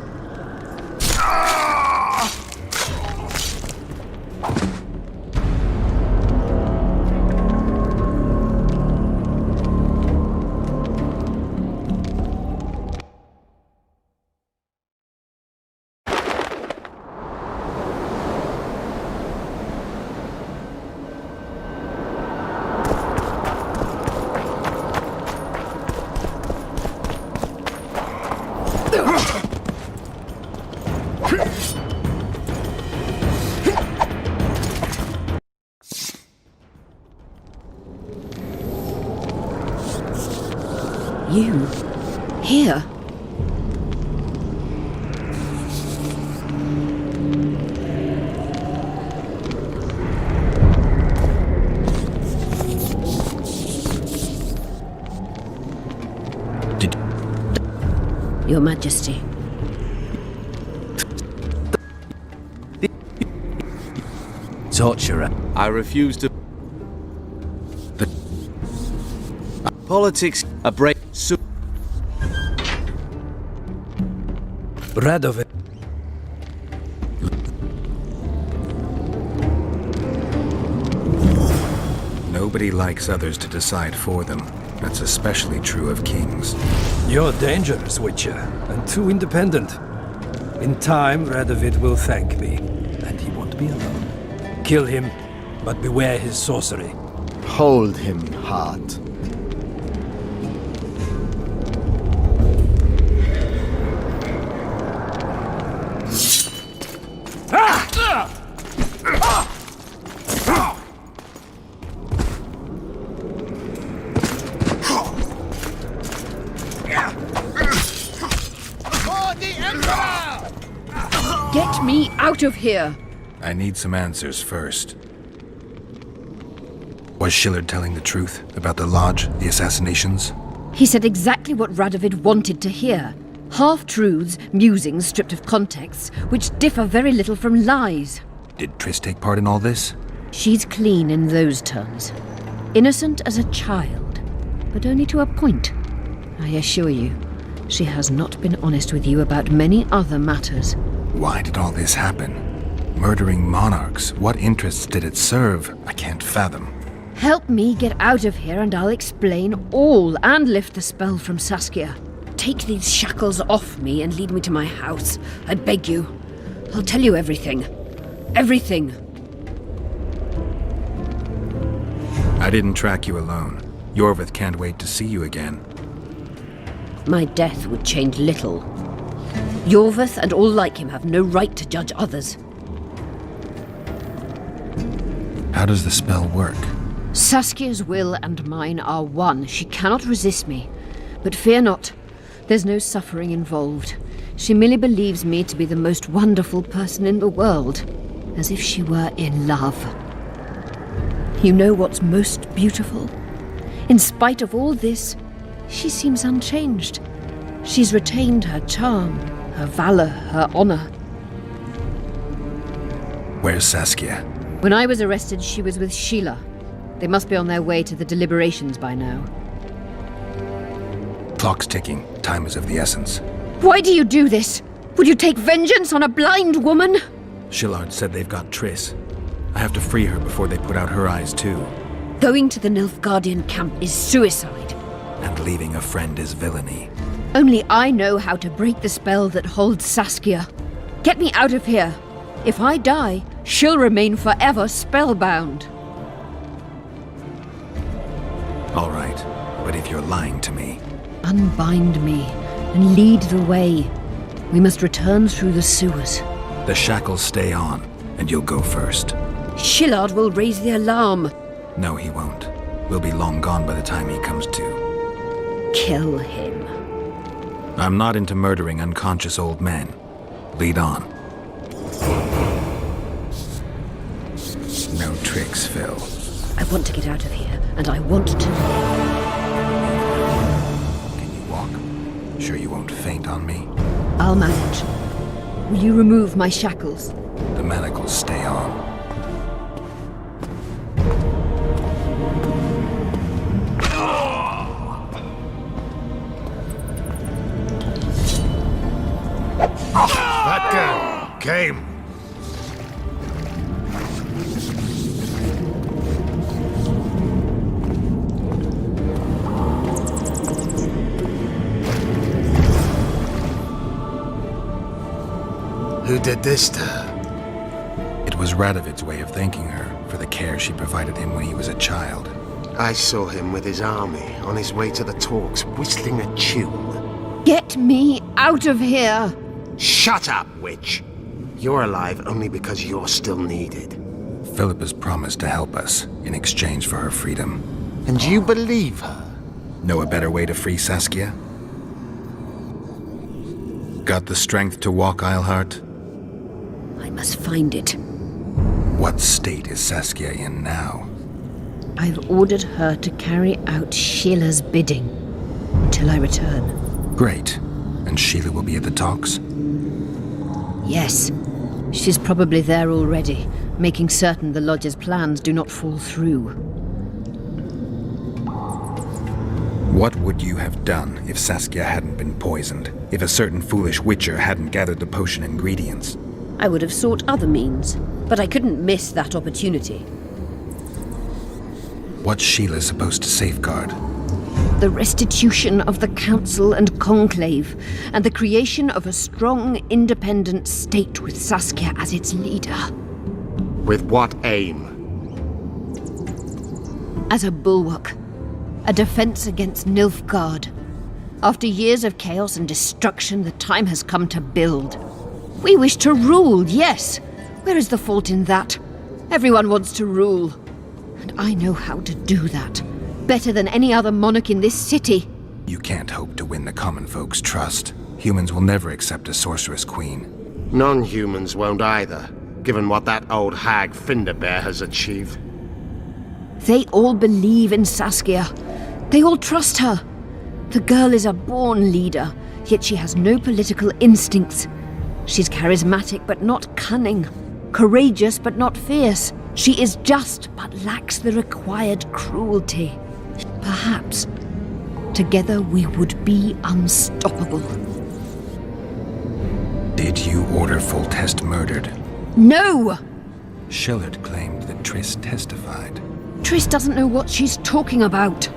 You? Here? Your Majesty. Torturer. I refuse to... Politics, a break... Radovid. Nobody likes others to decide for them. That's especially true of kings. You're dangerous, Witcher, and too independent. In time, Radovid will thank me, and he won't be alone. Kill him, but beware his sorcery. Hold him, heart. Get me out of here! I need some answers first. Was Schiller telling the truth about the Lodge, the assassinations? He said exactly what Radovid wanted to hear. Half-truths, musings stripped of context, which differ very little from lies. Did Triss take part in all this? She's clean in those terms. Innocent as a child, but only to a point. I assure you, she has not been honest with you about many other matters. Why did all this happen? Murdering monarchs, what interests did it serve? I can't fathom. Help me get out of here and I'll explain all and lift the spell from Saskia. Take these shackles off me and lead me to my house. I beg you. I'll tell you everything. Everything. I didn't track you alone. Yorvith can't wait to see you again. My death would change little. Yorvith and all like him have no right to judge others. How does the spell work? Saskia's will and mine are one. She cannot resist me. But fear not. There's no suffering involved. She merely believes me to be the most wonderful person in the world. As if she were in love. You know what's most beautiful? In spite of all this, she seems unchanged. She's retained her charm, her valor, her honor. Where's Saskia? When I was arrested, she was with Sheila. They must be on their way to the deliberations by now. Clock's ticking. Time is of the essence. Why do you do this? Would you take vengeance on a blind woman? Shillard said they've got Triss. I have to free her before they put out her eyes too. Going to the Nilfgaardian camp is suicide. And leaving a friend is villainy. Only I know how to break the spell that holds Saskia. Get me out of here. If I die, she'll remain forever spellbound. All right, but if you're lying to me... Unbind me and lead the way. We must return through the sewers. The shackles stay on, and you'll go first. Shillard will raise the alarm. No, he won't. We'll be long gone by the time he comes to. Kill him. I'm not into murdering unconscious old men. Lead on. No tricks, Phil. I want to get out of here, and I want to live. Can you walk? Sure you won't faint on me? I'll manage. Will you remove my shackles? The manacles stay on. came. Who did this to her? It was Radovid's way of thanking her for the care she provided him when he was a child. I saw him with his army on his way to the talks, whistling a tune. Get me out of here! Shut up, witch! You're alive only because you're still needed. Philippa's promised to help us in exchange for her freedom. And you believe her? Know a better way to free Saskia? Got the strength to walk, Eilhart? I must find it. What state is Saskia in now? I've ordered her to carry out Sheila's bidding until I return. Great. And Sheila will be at the talks? Yes. She's probably there already, making certain the Lodge's plans do not fall through. What would you have done if Saskia hadn't been poisoned? If a certain foolish witcher hadn't gathered the potion ingredients? I would have sought other means, but I couldn't miss that opportunity. What's Sheila supposed to safeguard? The restitution of the Council and Conclave, and the creation of a strong, independent state with Saskia as its leader. With what aim? As a bulwark. A defense against Nilfgaard. After years of chaos and destruction, the time has come to build. We wish to rule, yes. Where is the fault in that? Everyone wants to rule. And I know how to do that. Better than any other monarch in this city. You can't hope to win the common folk's trust. Humans will never accept a sorceress queen. Non-humans won't either, given what that old hag Finderbear has achieved. They all believe in Saskia. They all trust her. The girl is a born leader, yet she has no political instincts. She's charismatic but not cunning, courageous but not fierce. She is just but lacks the required cruelty. Perhaps together we would be unstoppable. Did you order Foltest murdered? No! Shillard claimed that Triss testified. Triss doesn't know what she's talking about.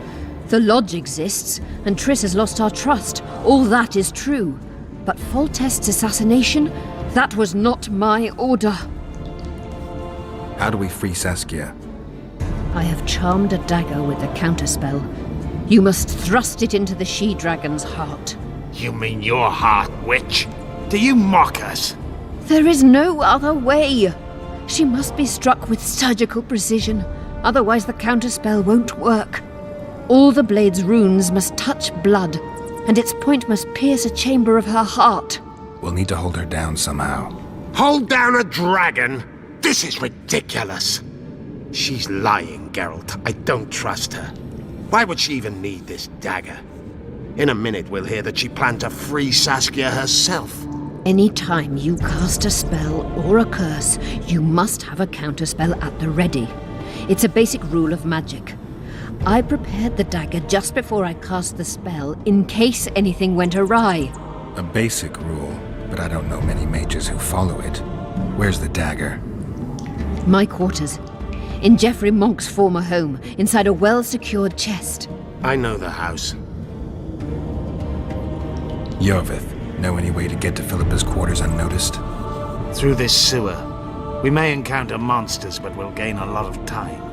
The Lodge exists, and Triss has lost our trust. All that is true. But Foltest's assassination, that was not my order. How do we free Saskia? I have charmed a dagger with a counterspell. You must thrust it into the she-dragon's heart. You mean your heart, witch? Do you mock us? There is no other way. She must be struck with surgical precision, otherwise the counterspell won't work. All the blade's runes must touch blood, and its point must pierce a chamber of her heart. We'll need to hold her down somehow. Hold down a dragon? This is ridiculous. She's lying, Geralt. I don't trust her. Why would she even need this dagger? In a minute we'll hear that she planned to free Saskia herself. Any time you cast a spell or a curse, you must have a counterspell at the ready. It's a basic rule of magic. I prepared the dagger just before I cast the spell, in case anything went awry. A basic rule, but I don't know many mages who follow it. Where's the dagger? My quarters. In Geoffrey Monk's former home, inside a well-secured chest. I know the house. Yorvith, know any way to get to Philippa's quarters unnoticed? Through this sewer. We may encounter monsters, but we'll gain a lot of time.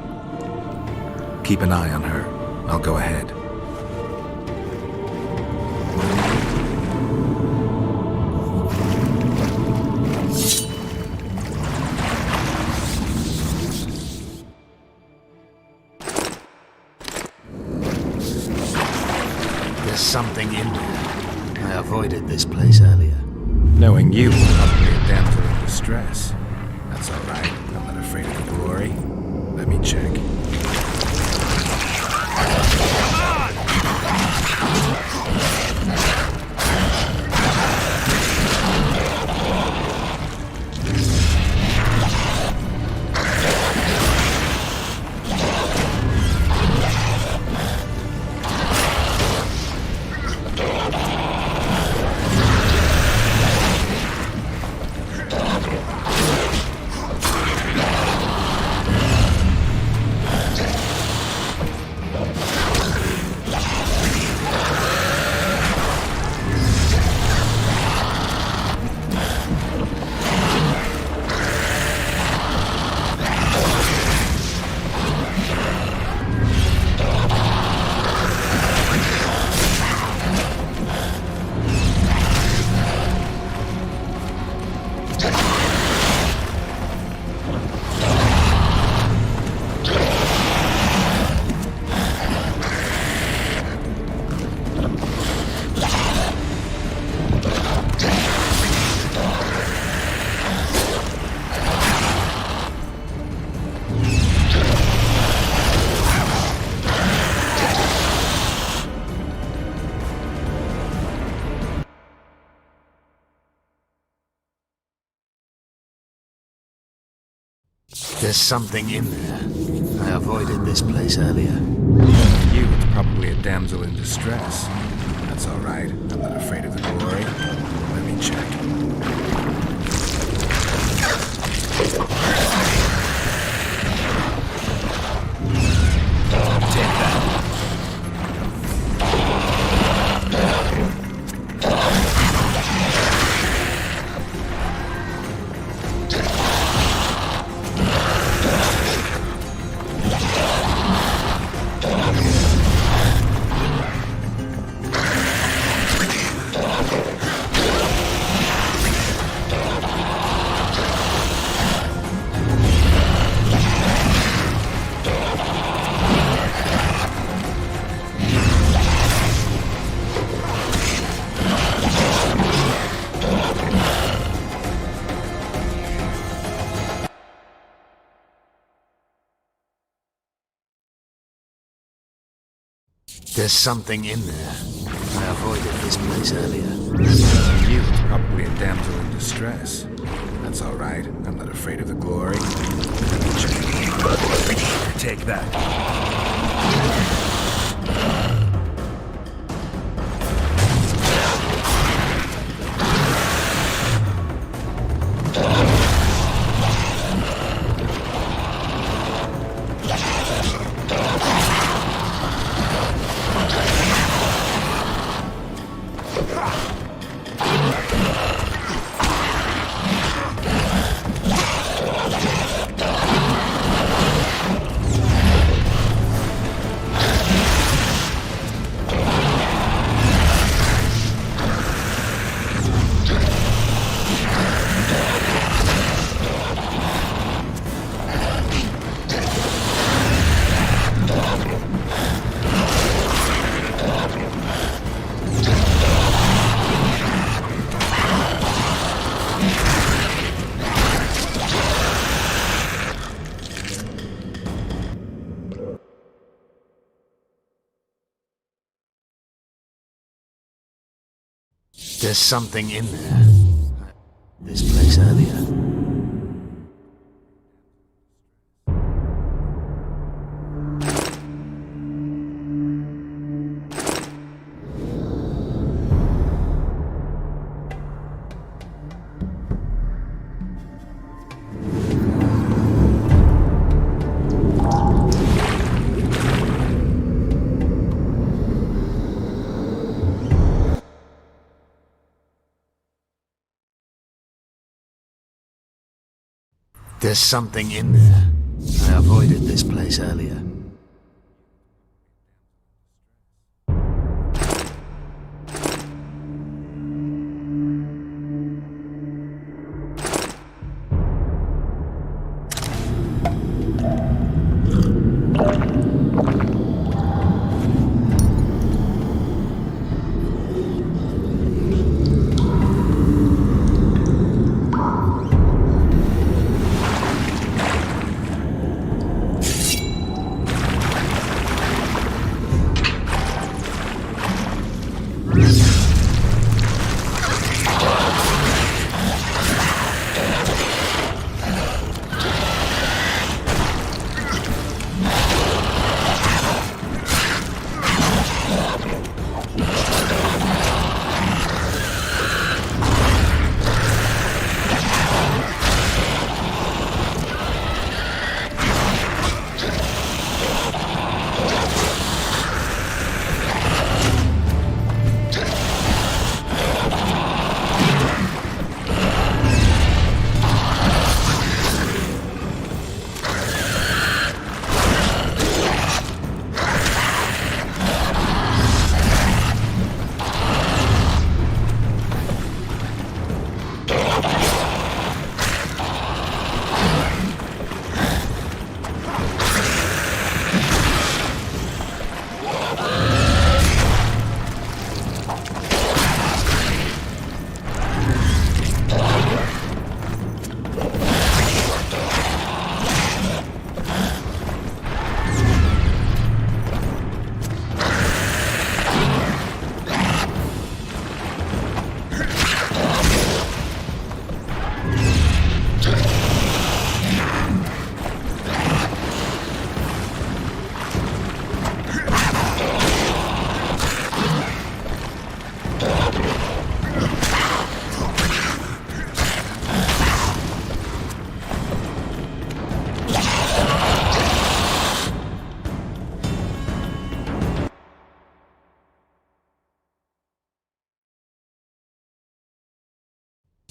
Keep an eye on her. I'll go ahead. There's something in there. I avoided this place earlier. Knowing you, probably a damsel in distress. That's all right. I'm not afraid of the glory. Let me check. There's something in there. I avoided this place earlier. You, it's probably a damsel in distress. That's all right. I'm not afraid of the glory. Let me check. Take that. There's something in there. I avoided this place earlier. You, it's probably a damsel in distress. That's all right. I'm not afraid of the glory. Let me check. Take that. There's something in there. This place earlier. There's something in there. I avoided this place earlier.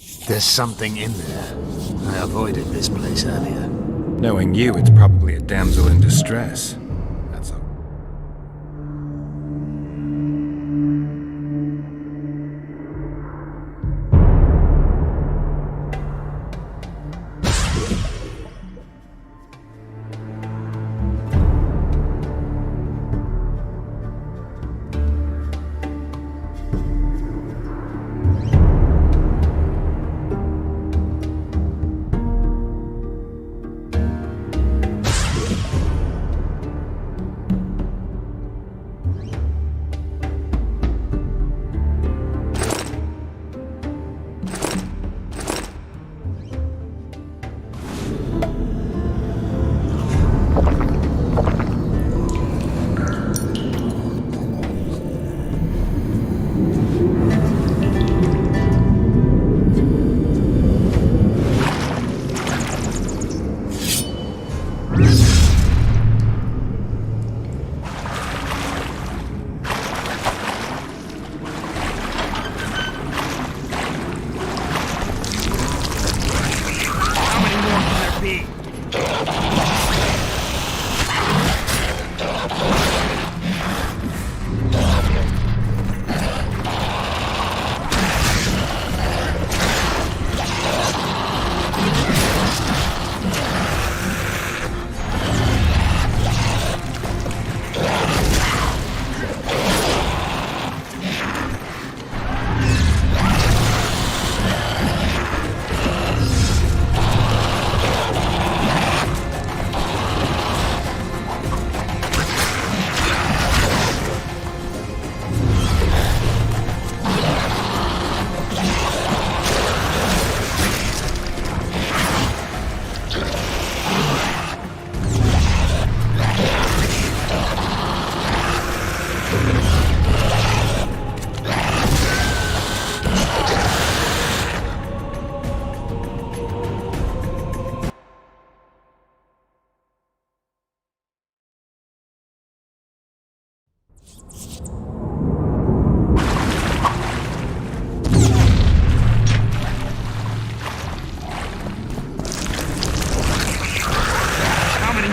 There's something in there. I avoided this place earlier. Knowing you, it's probably a damsel in distress. That's all.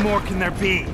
More can there be?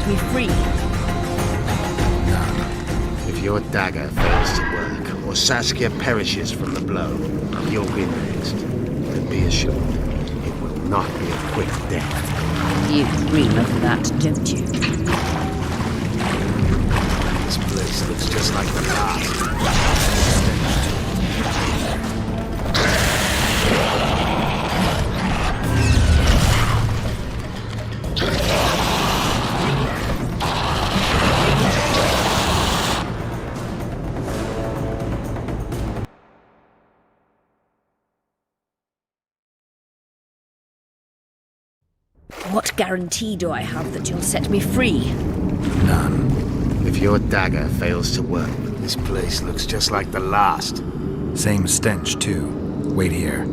me free? If your dagger fails to work, or Saskia perishes from the blow, you'll be next. And be assured, it will not be a quick death. You dream of that, don't you? This place looks just like the last. What guarantee do I have that you'll set me free? None. If your dagger fails to work, This place looks just like the last. Same stench, too. Wait here.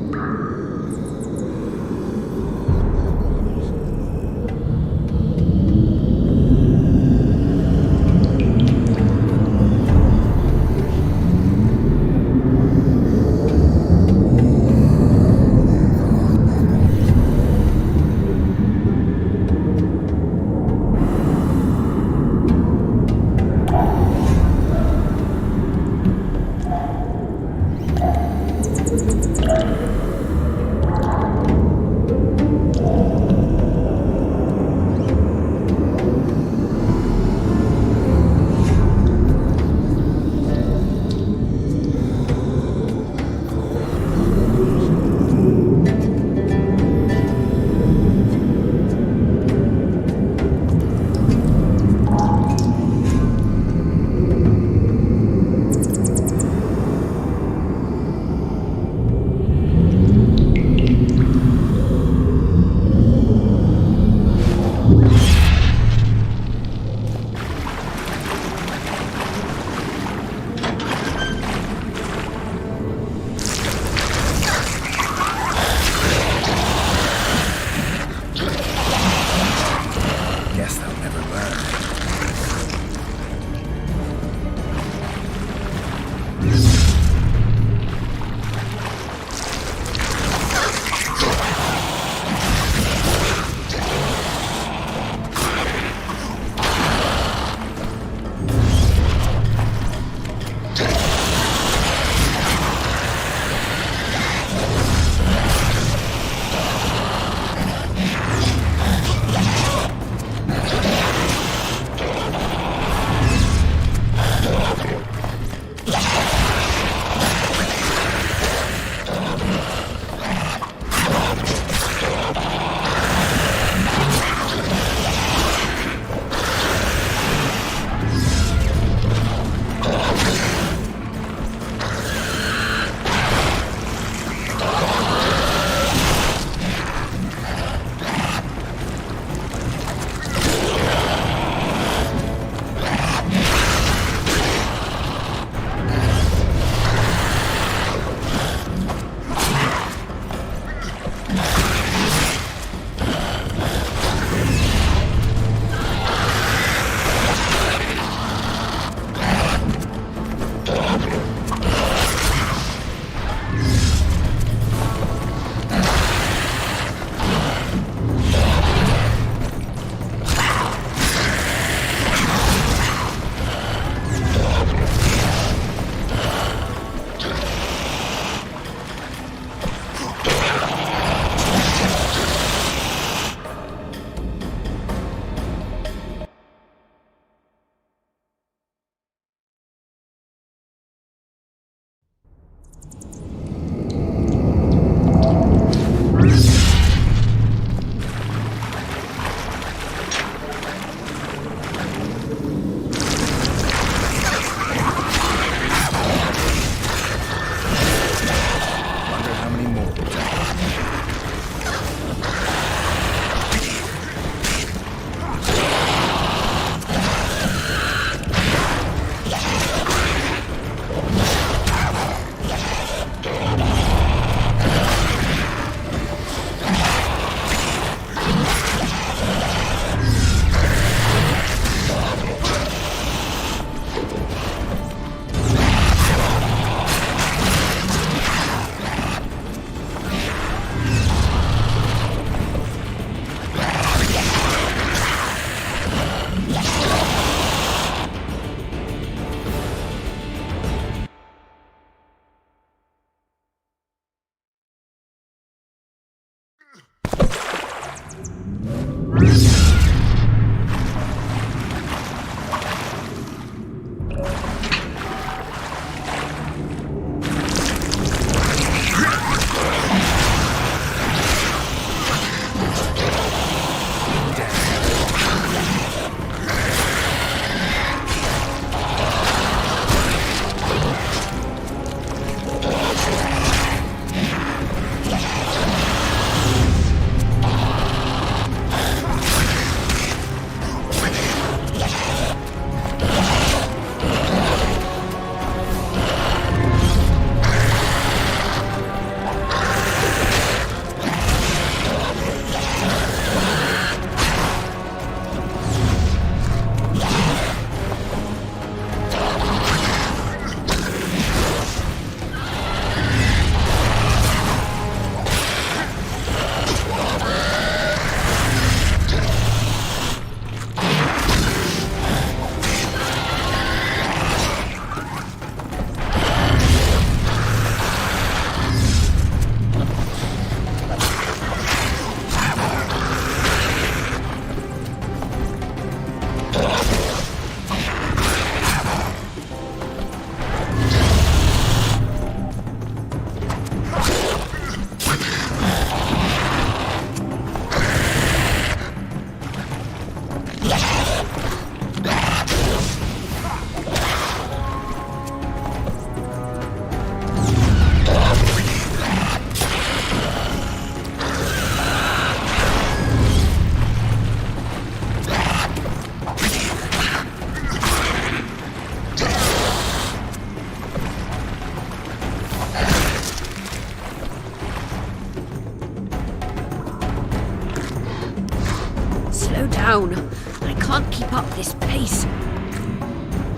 down. I can't keep up this pace.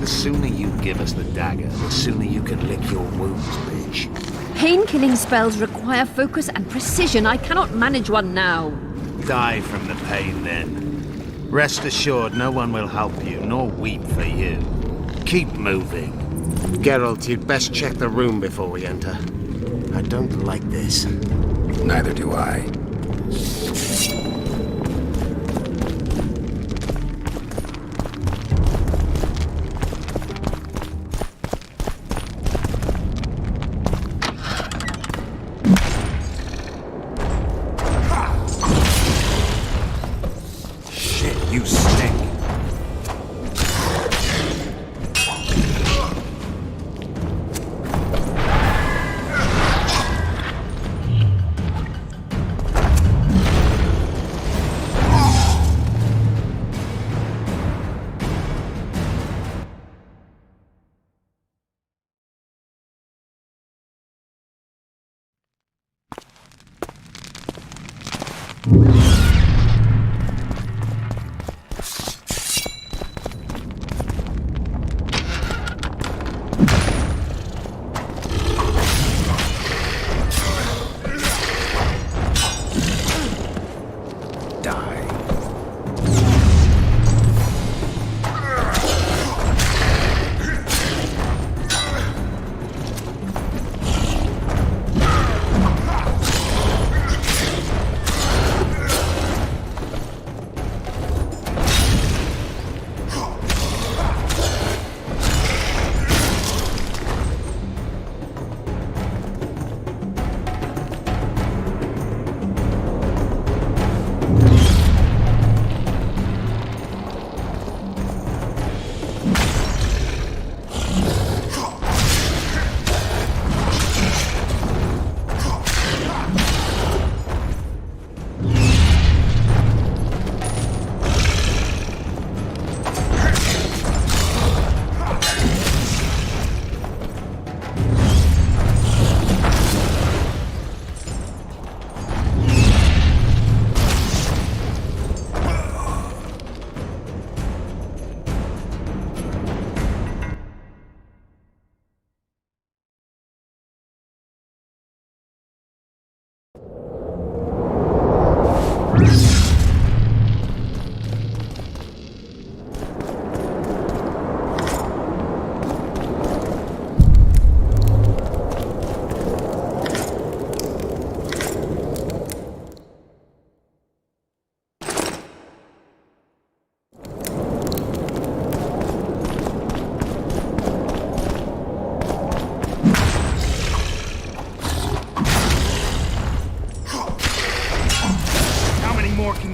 The sooner you give us the dagger, the sooner you can lick your wounds, bitch. Pain-killing spells require focus and precision. I cannot manage one now. Die from the pain, then. Rest assured, no one will help you, nor weep for you. Keep moving. Geralt, you'd best check the room before we enter. I don't like this. Neither do I.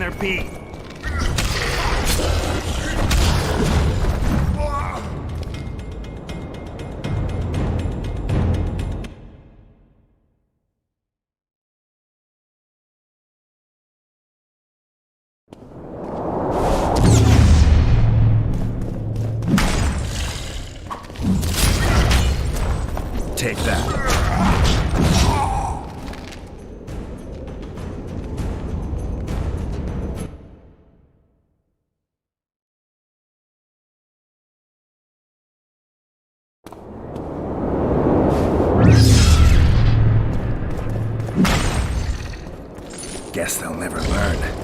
there be? Take that. Guess they'll never learn.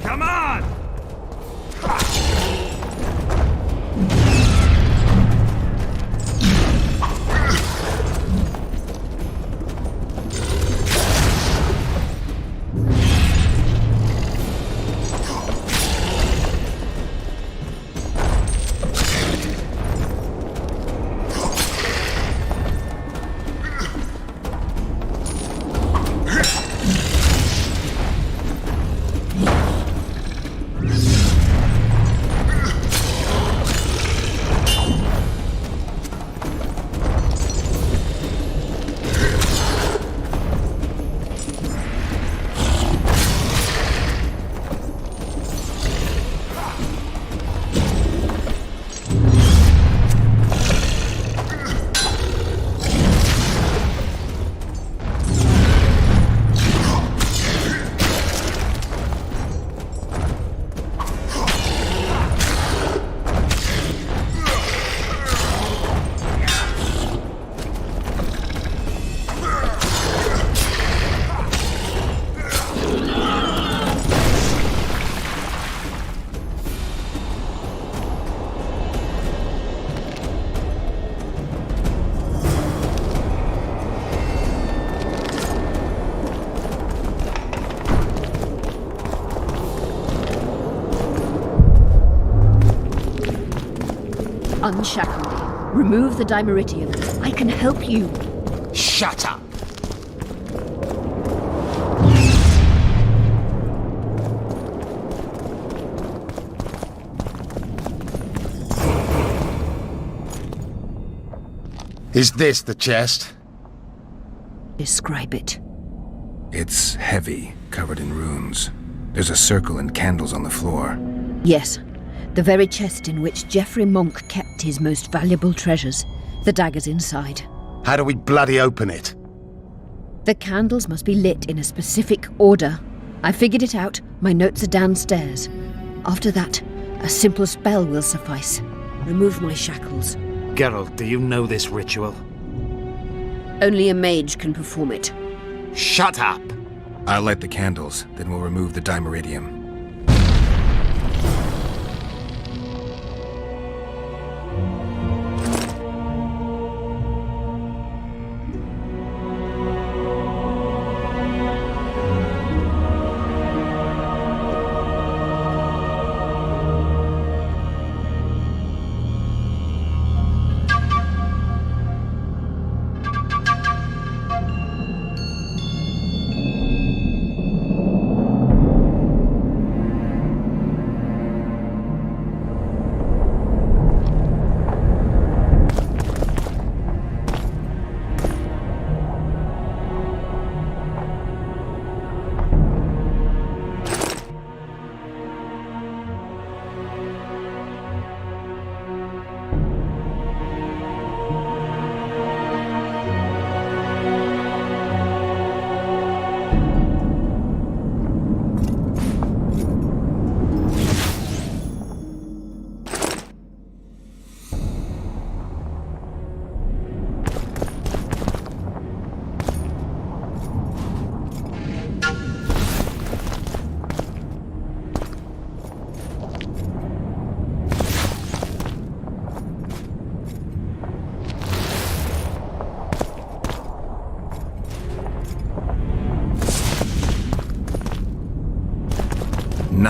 Come on! Unshackle me. Remove the Dimeridium. I can help you. Shut up! Is this the chest? Describe it. It's heavy, covered in runes. There's a circle and candles on the floor. Yes. The very chest in which Geoffrey Monk kept his most valuable treasures. The dagger's inside. How do we bloody open it? The candles must be lit in a specific order. I figured it out. My notes are downstairs. After that, a simple spell will suffice. Remove my shackles. Geralt, do you know this ritual? Only a mage can perform it. Shut up! I'll light the candles, then we'll remove the Dimeridium.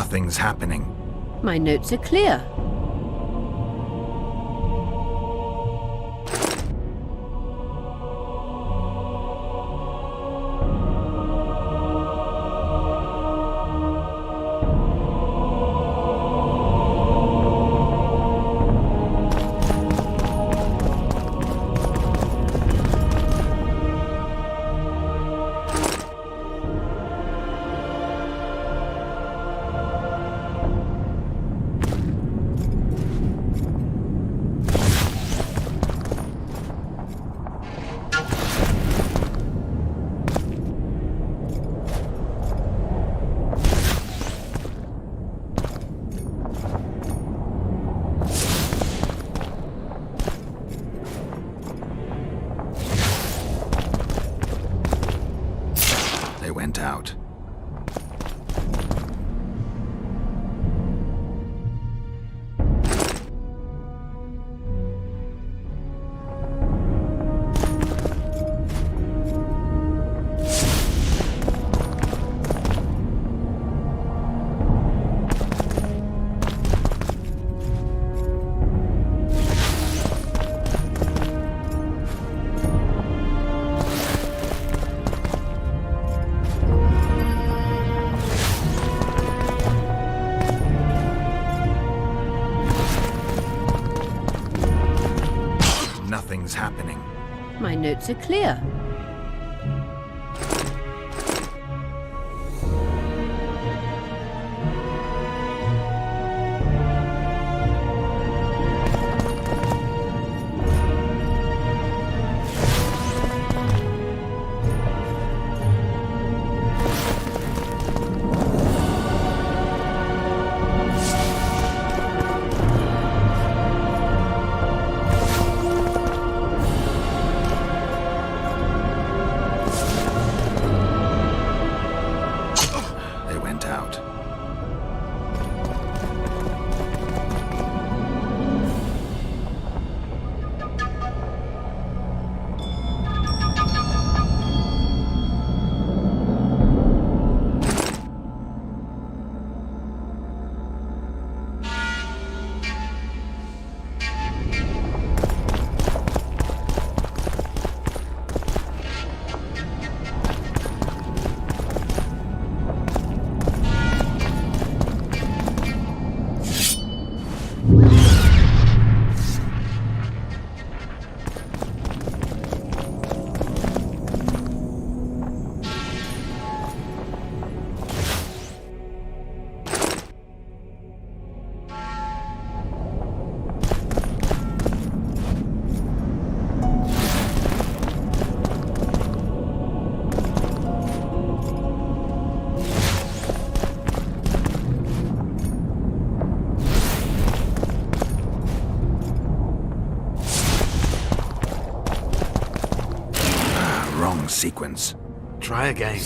Nothing's happening. My notes are clear. They went out. Nothing's happening. My notes are clear. They went out. Wrong sequence. Try again.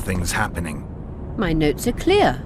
Nothing's happening. My notes are clear.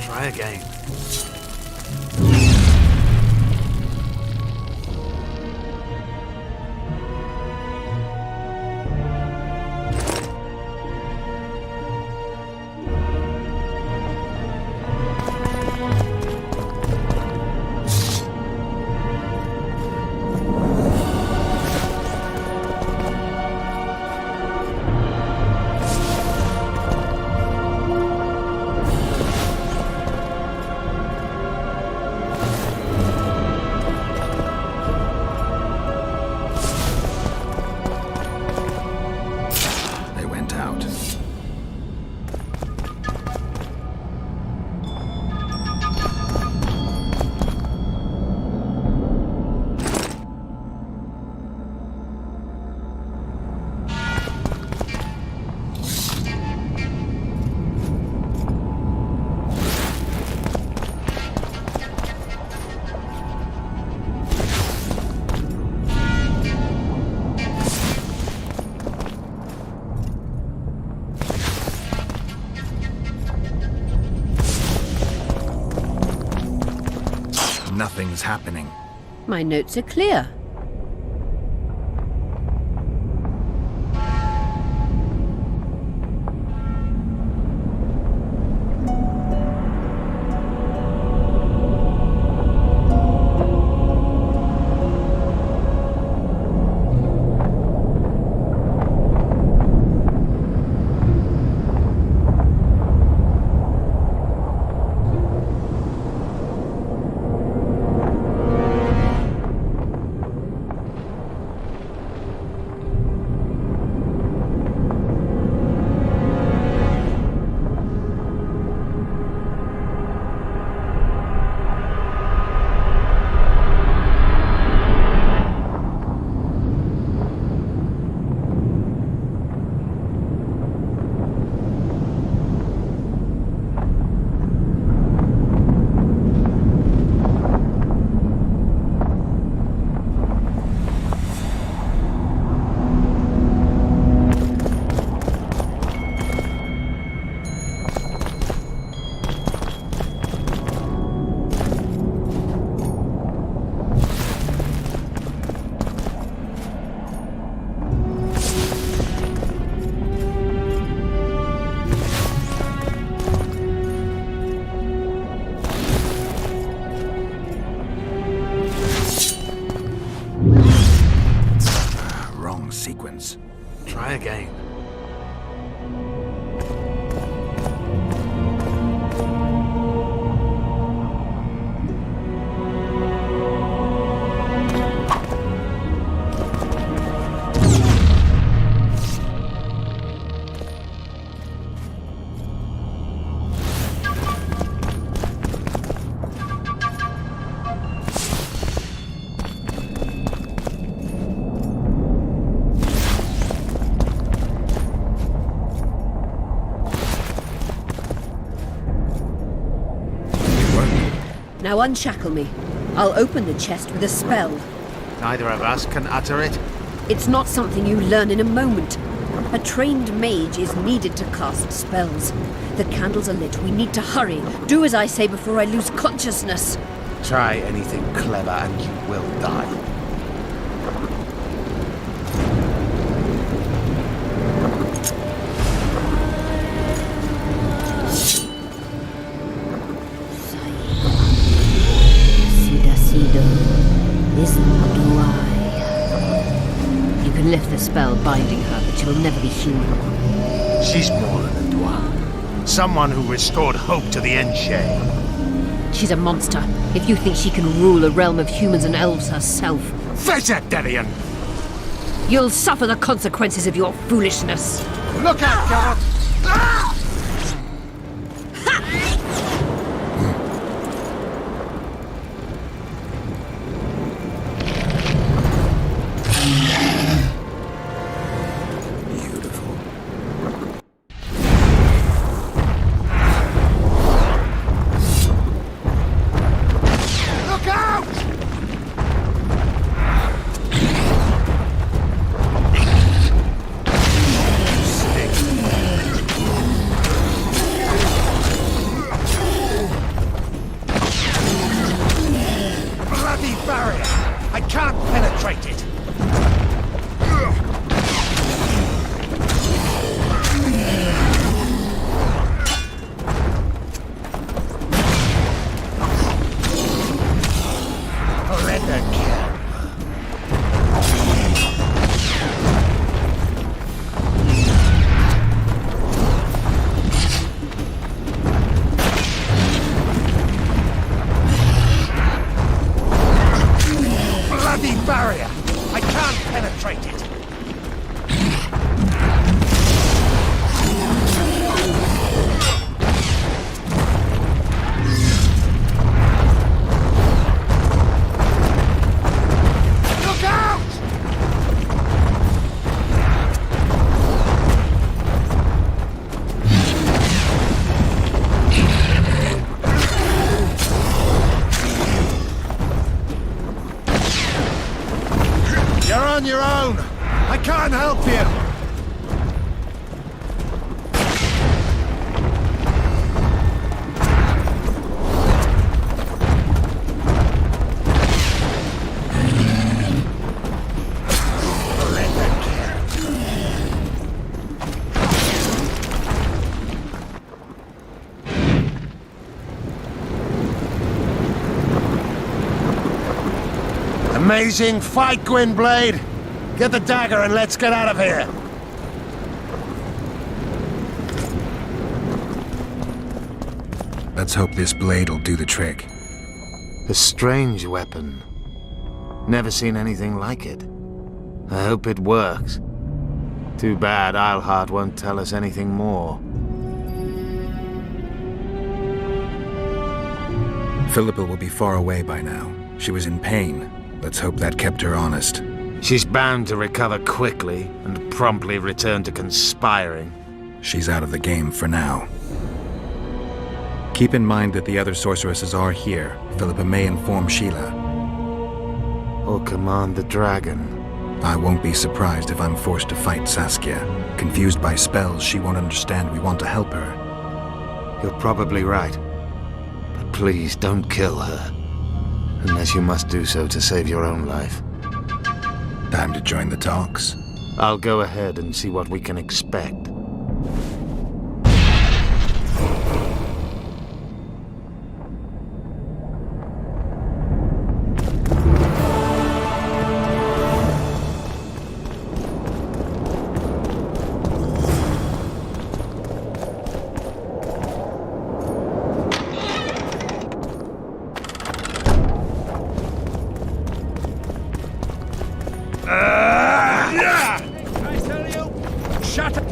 Try again. Nothing's happening. My notes are clear. Now unshackle me. I'll open the chest with a spell. Neither of us can utter it. It's not something you learn in a moment. A trained mage is needed to cast spells. The candles are lit. We need to hurry. Do as I say before I lose consciousness. Try anything clever and you will die. You can lift the spell binding her, but she will never be human. She's more than a Dwa. Someone who restored hope to the Enshade. She's a monster. If you think she can rule a realm of humans and elves herself... Face it, Devian! You'll suffer the consequences of your foolishness. Look out, Garrett! Barrier! I can't penetrate it! Look out! You're on your own. I can't help you. Amazing fight, Gwynblade! Get the dagger and let's get out of here! Let's hope this blade will do the trick. A strange weapon. Never seen anything like it. I hope it works. Too bad Eilhart won't tell us anything more. Philippa will be far away by now. She was in pain. Let's hope that kept her honest. She's bound to recover quickly and promptly return to conspiring. She's out of the game for now. Keep in mind that the other sorceresses are here. Philippa may inform Sheila. Or command the dragon. I won't be surprised if I'm forced to fight Saskia. Confused by spells, she won't understand we want to help her. You're probably right. But please don't kill her. Unless you must do so to save your own life. Time to join the talks. I'll go ahead and see what we can expect. I tell you, shut up!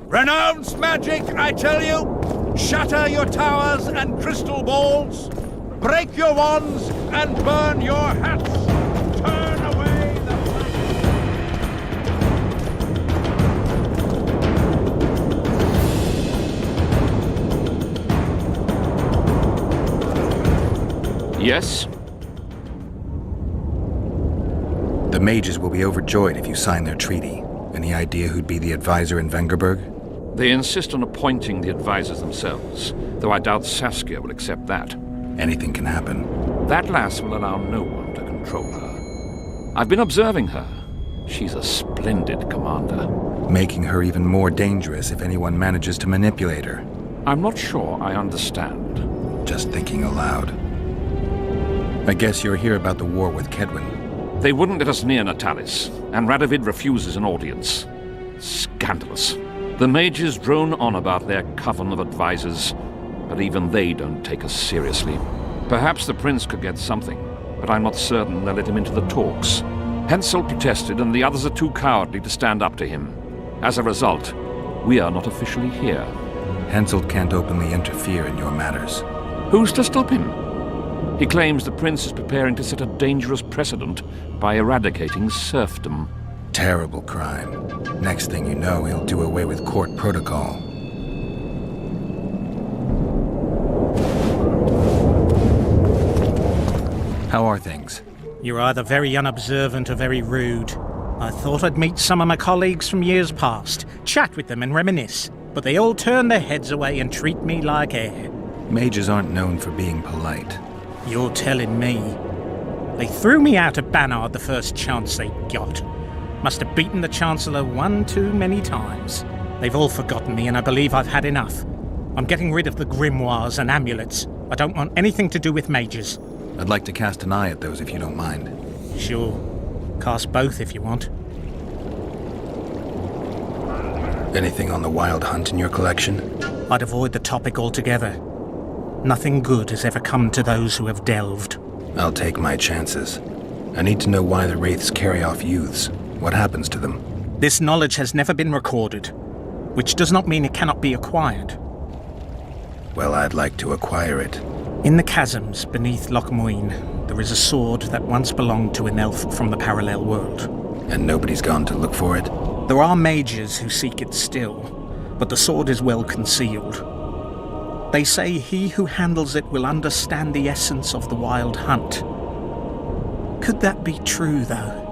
Renounce magic, I tell you! Shatter your towers and crystal balls! Break your wands and burn your hats! Turn away the light! Yes? The mages will be overjoyed if you sign their treaty. Any idea who'd be the advisor in Vengerberg? They insist on appointing the advisors themselves, though I doubt Saskia will accept that. Anything can happen. That lass will allow no one to control her. I've been observing her. She's a splendid commander. Making her even more dangerous if anyone manages to manipulate her. I'm not sure I understand. Just thinking aloud. I guess you're here about the war with Kedwin. They wouldn't let us near Natalis, and Radovid refuses an audience. Scandalous. The mages drone on about their coven of advisors, but even they don't take us seriously. Perhaps the prince could get something, but I'm not certain they'll let him into the talks. Hensel protested, and the others are too cowardly to stand up to him. As a result, we are not officially here. Hensel can't openly interfere in your matters. Who's to stop him? He claims the prince is preparing to set a dangerous precedent by eradicating serfdom. Terrible crime. Next thing you know, he'll do away with court protocol. How are things? You're either very unobservant or very rude. I thought I'd meet some of my colleagues from years past, chat with them and reminisce, but they all turn their heads away and treat me like air. Mages aren't known for being polite. You're telling me. They threw me out of Banard the first chance they got. Must have beaten the Chancellor one too many times. They've all forgotten me, and I believe I've had enough. I'm getting rid of the grimoires and amulets. I don't want anything to do with mages. I'd like to cast an eye at those if you don't mind. Sure. Cast both if you want. Anything on the Wild Hunt in your collection? I'd avoid the topic altogether. Nothing good has ever come to those who have delved. I'll take my chances. I need to know why the Wraiths carry off youths. What happens to them? This knowledge has never been recorded, which does not mean it cannot be acquired. Well, I'd like to acquire it. In the chasms beneath Loch Muin, there is a sword that once belonged to an elf from the parallel world. And nobody's gone to look for it? There are mages who seek it still, but the sword is well concealed. They say he who handles it will understand the essence of the Wild Hunt. Could that be true, though?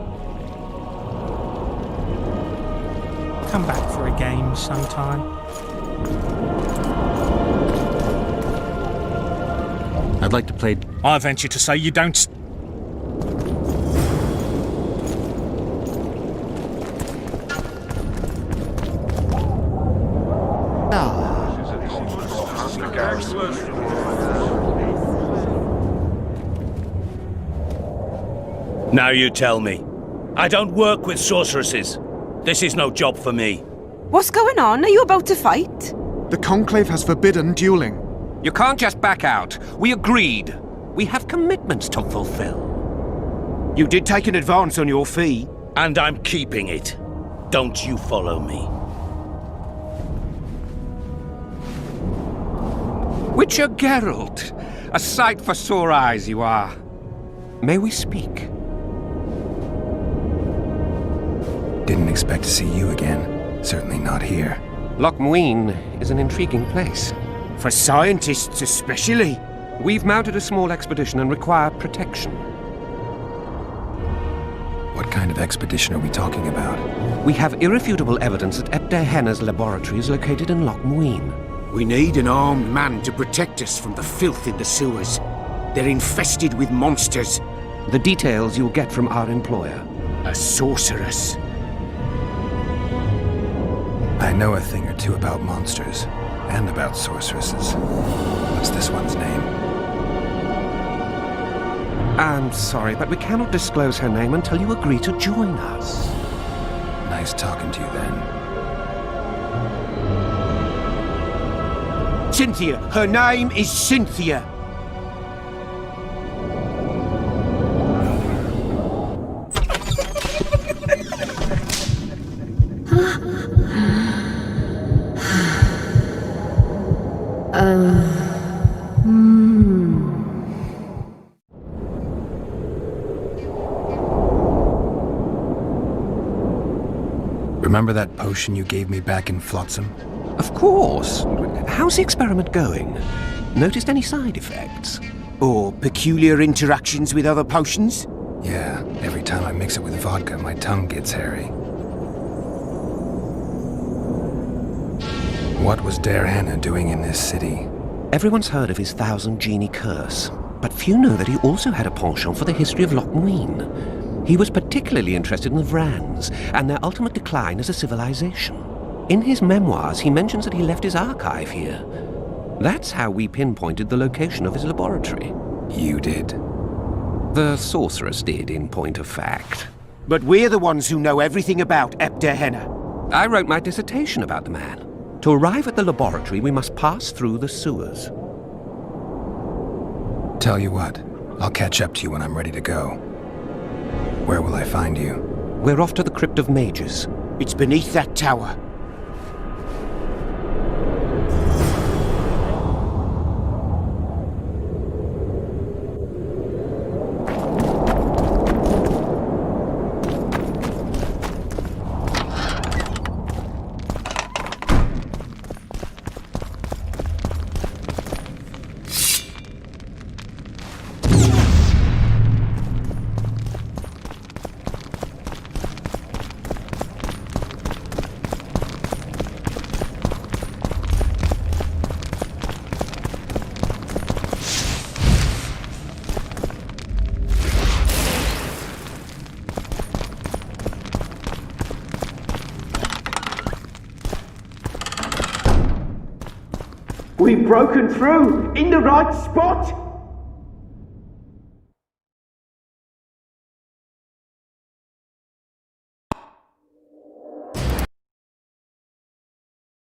Come back for a game sometime. I'd like to play... I venture to say you don't... Now you tell me. I don't work with sorceresses. This is no job for me. What's going on? Are you about to fight? The Conclave has forbidden dueling. You can't just back out. We agreed. We have commitments to fulfill. You did take an advance on your fee. And I'm keeping it. Don't you follow me. Witcher Geralt. A sight for sore eyes you are. May we speak? Didn't expect to see you again. Certainly not here. Loch Muin is an intriguing place. For scientists especially. We've mounted a small expedition and require protection. What kind of expedition are we talking about? We have irrefutable evidence that Epte Henna's laboratory is located in Loch Muin. We need an armed man to protect us from the filth in the sewers. They're infested with monsters. The details you'll get from our employer. A sorceress. I know a thing or two about monsters, and about sorceresses. What's this one's name? I'm sorry, but we cannot disclose her name until you agree to join us. Nice talking to you then. Cynthia! Her name is Cynthia! Remember that potion you gave me back in Flotsam? Of course. How's the experiment going? Noticed any side effects? Or peculiar interactions with other potions? Yeah, every time I mix it with vodka, my tongue gets hairy. What was Diana doing in this city? Everyone's heard of his 1,000 genie curse, but few know that he also had a penchant for the history of Loch Muin. He was particularly interested in the Vrans and their ultimate decline as a civilization. In his memoirs, he mentions that he left his archive here. That's how we pinpointed the location of his laboratory. You did? The sorceress did, in point of fact. But we're the ones who know everything about Epdehenna. I wrote my dissertation about the man. To arrive at the laboratory, we must pass through the sewers. Tell you what, I'll catch up to you when I'm ready to go. Where will I find you? We're off to the Crypt of Mages. It's beneath that tower. We've broken through in the right spot.